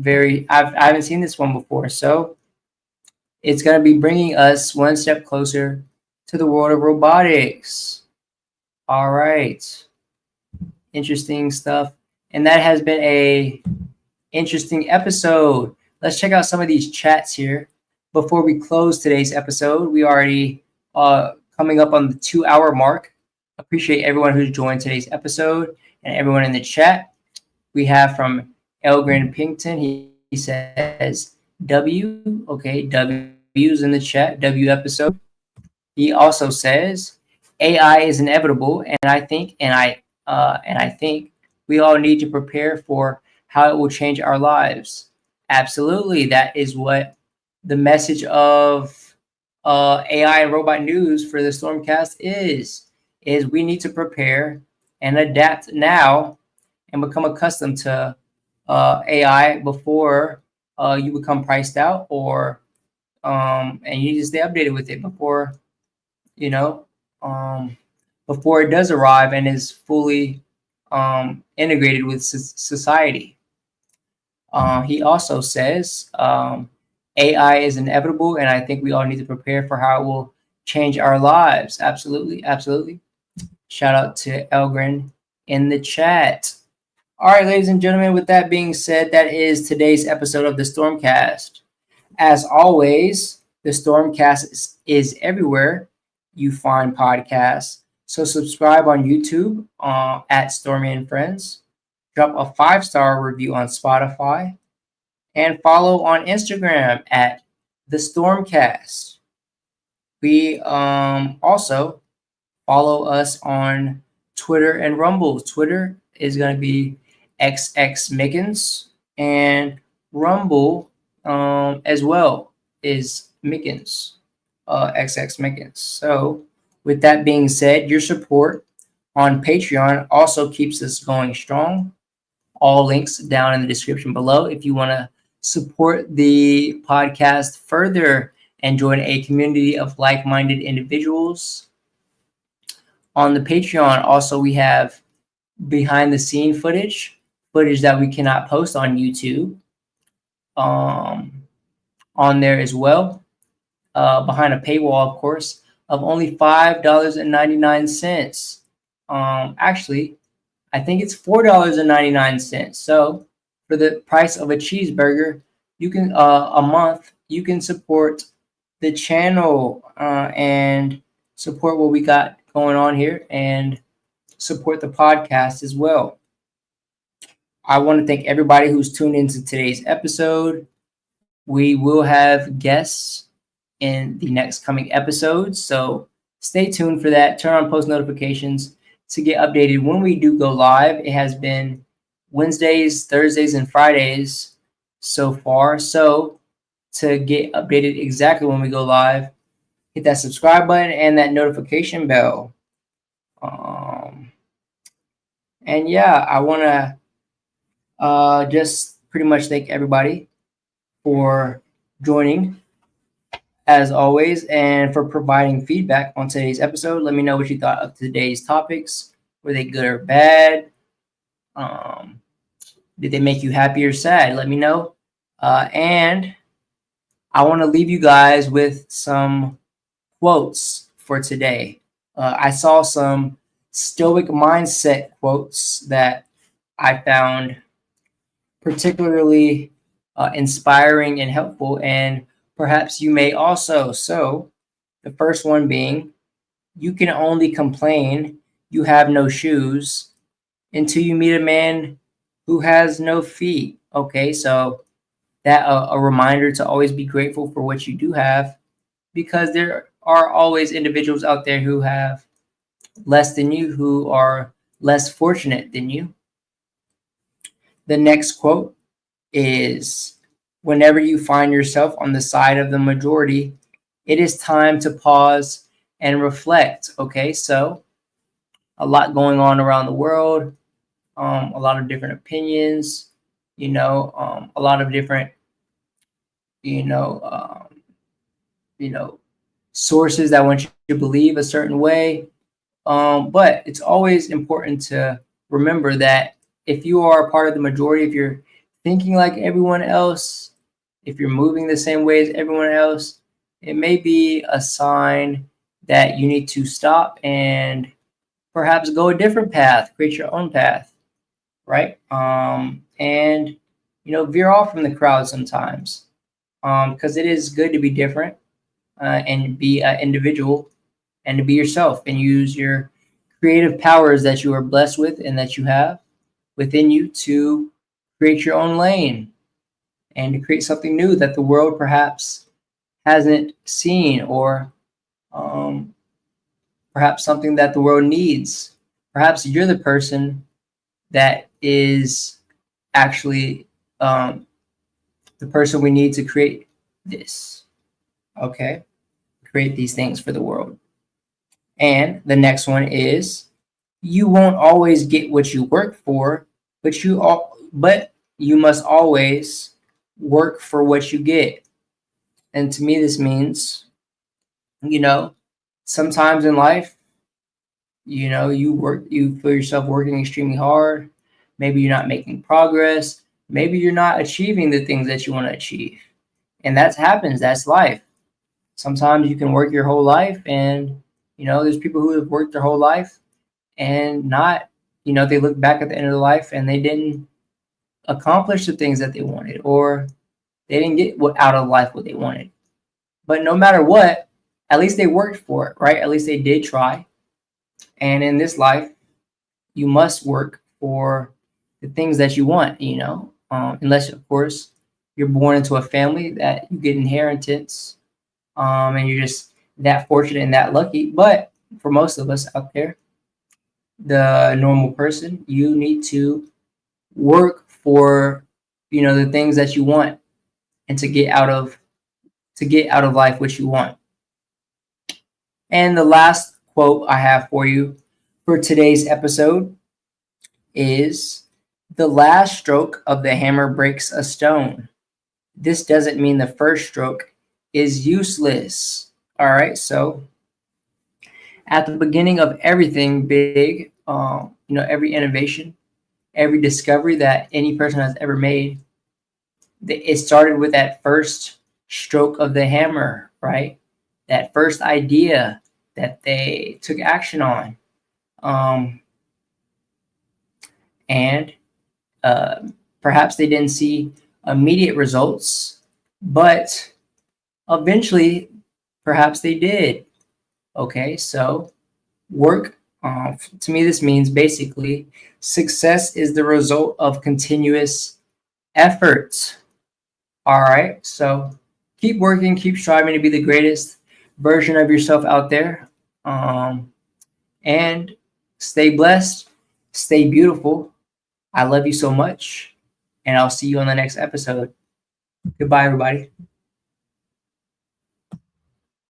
I haven't seen this one before, so it's going to be bringing us one step closer to the world of robotics. All right, interesting stuff. And that has been a interesting episode. Let's check out some of these chats here before we close today's episode. We already coming up on the 2-hour mark. Appreciate everyone who's joined today's episode and everyone in the chat. We have from Elgren Pington. He says W. Okay, W's in the chat. W episode. He also says AI is inevitable, and I think we all need to prepare for how it will change our lives. Absolutely, that is what the message of AI and robot news for the StormCast is we need to prepare and adapt now and become accustomed to AI before you become priced out, or and you need to stay updated with it before before it does arrive and is fully integrated with society. He also says AI is inevitable, and I think we all need to prepare for how it will change our lives. Absolutely, absolutely. Shout out to Elgren in the chat. All right, ladies and gentlemen, with that being said, that is today's episode of the StormCast. As always, the StormCast is everywhere you find podcasts. So subscribe on YouTube at Stormy and Friends. Drop a 5-star review on Spotify. And follow on Instagram at the StormCast. We also follow us on Twitter and Rumble. Twitter is going to be XX and Rumble as well is Mickens, XX. So with that being said, your support on Patreon also keeps us going strong. All links down in the description below if you want to support the podcast further and join a community of like-minded individuals. On the Patreon, also we have behind the scene footage that we cannot post on YouTube on there as well, behind a paywall, of course, of only $5.99. Actually, I think it's $4.99. So for the price of a cheeseburger, you can a month you can support the channel and support what we got going on here and support the podcast as well. I want to thank everybody who's tuned into today's episode. We will have guests in the next coming episodes, so stay tuned for that. Turn on post notifications to get updated when we do go live. It has been Wednesdays, Thursdays, and Fridays so far. So to get updated exactly when we go live, hit that subscribe button and that notification bell. And yeah, I want to just pretty much thank everybody for joining as always and for providing feedback on today's episode. Let me know what you thought of today's topics. Were they good or bad? Did they make you happy or sad? Let me know. And I want to leave you guys with some quotes for today. I saw some stoic mindset quotes that I found particularly inspiring and helpful, and perhaps you may also. So the first one being, you can only complain you have no shoes until you meet a man who has no feet. Okay, so that a reminder to always be grateful for what you do have, because there are always individuals out there who have less than you, who are less fortunate than you. The next quote is, whenever you find yourself on the side of the majority, it is time to pause and reflect. Okay, so a lot going on around the world, a lot of different opinions, a lot of different, sources that want you to believe a certain way. But it's always important to remember that if you are a part of the majority, if you're thinking like everyone else, if you're moving the same way as everyone else, it may be a sign that you need to stop and perhaps go a different path, create your own path, right? And veer off from the crowd sometimes, because it is good to be different, and be an individual, and to be yourself and use your creative powers that you are blessed with and that you have within you to create your own lane and to create something new that the world perhaps hasn't seen, or perhaps something that the world needs. Perhaps you're the person that is actually the person we need to create this. Okay, create these things for the world. And the next one is, you won't always get what you work for, but you must always work for what you get. And to me, this means, sometimes in life, you feel yourself working extremely hard. Maybe you're not making progress. Maybe you're not achieving the things that you want to achieve. And that happens. That's life. Sometimes you can work your whole life, and there's people who have worked their whole life and not, they look back at the end of their life and they didn't accomplish the things that they wanted, or they didn't get out of life what they wanted. But no matter what, at least they worked for it, right? At least they did try. And in this life, you must work for the things that you want, unless, of course, you're born into a family that you get inheritance, and you're just that fortunate and that lucky. But for most of us out there, the normal person, you need to work for, the things that you want, and to get out of life what you want. And the last quote I have for you for today's episode is, the last stroke of the hammer breaks a stone. This doesn't mean the first stroke is useless. All right, so at the beginning of everything big, every innovation, every discovery that any person has ever made, it started with that first stroke of the hammer, right? That first idea that they took action on. And perhaps they didn't see immediate results, but eventually perhaps they did. Okay, so work, to me, this means basically success is the result of continuous effort. All right, so keep working, keep striving to be the greatest version of yourself out there, and stay blessed, stay beautiful. I love you so much, and I'll see you on the next episode. Goodbye, everybody.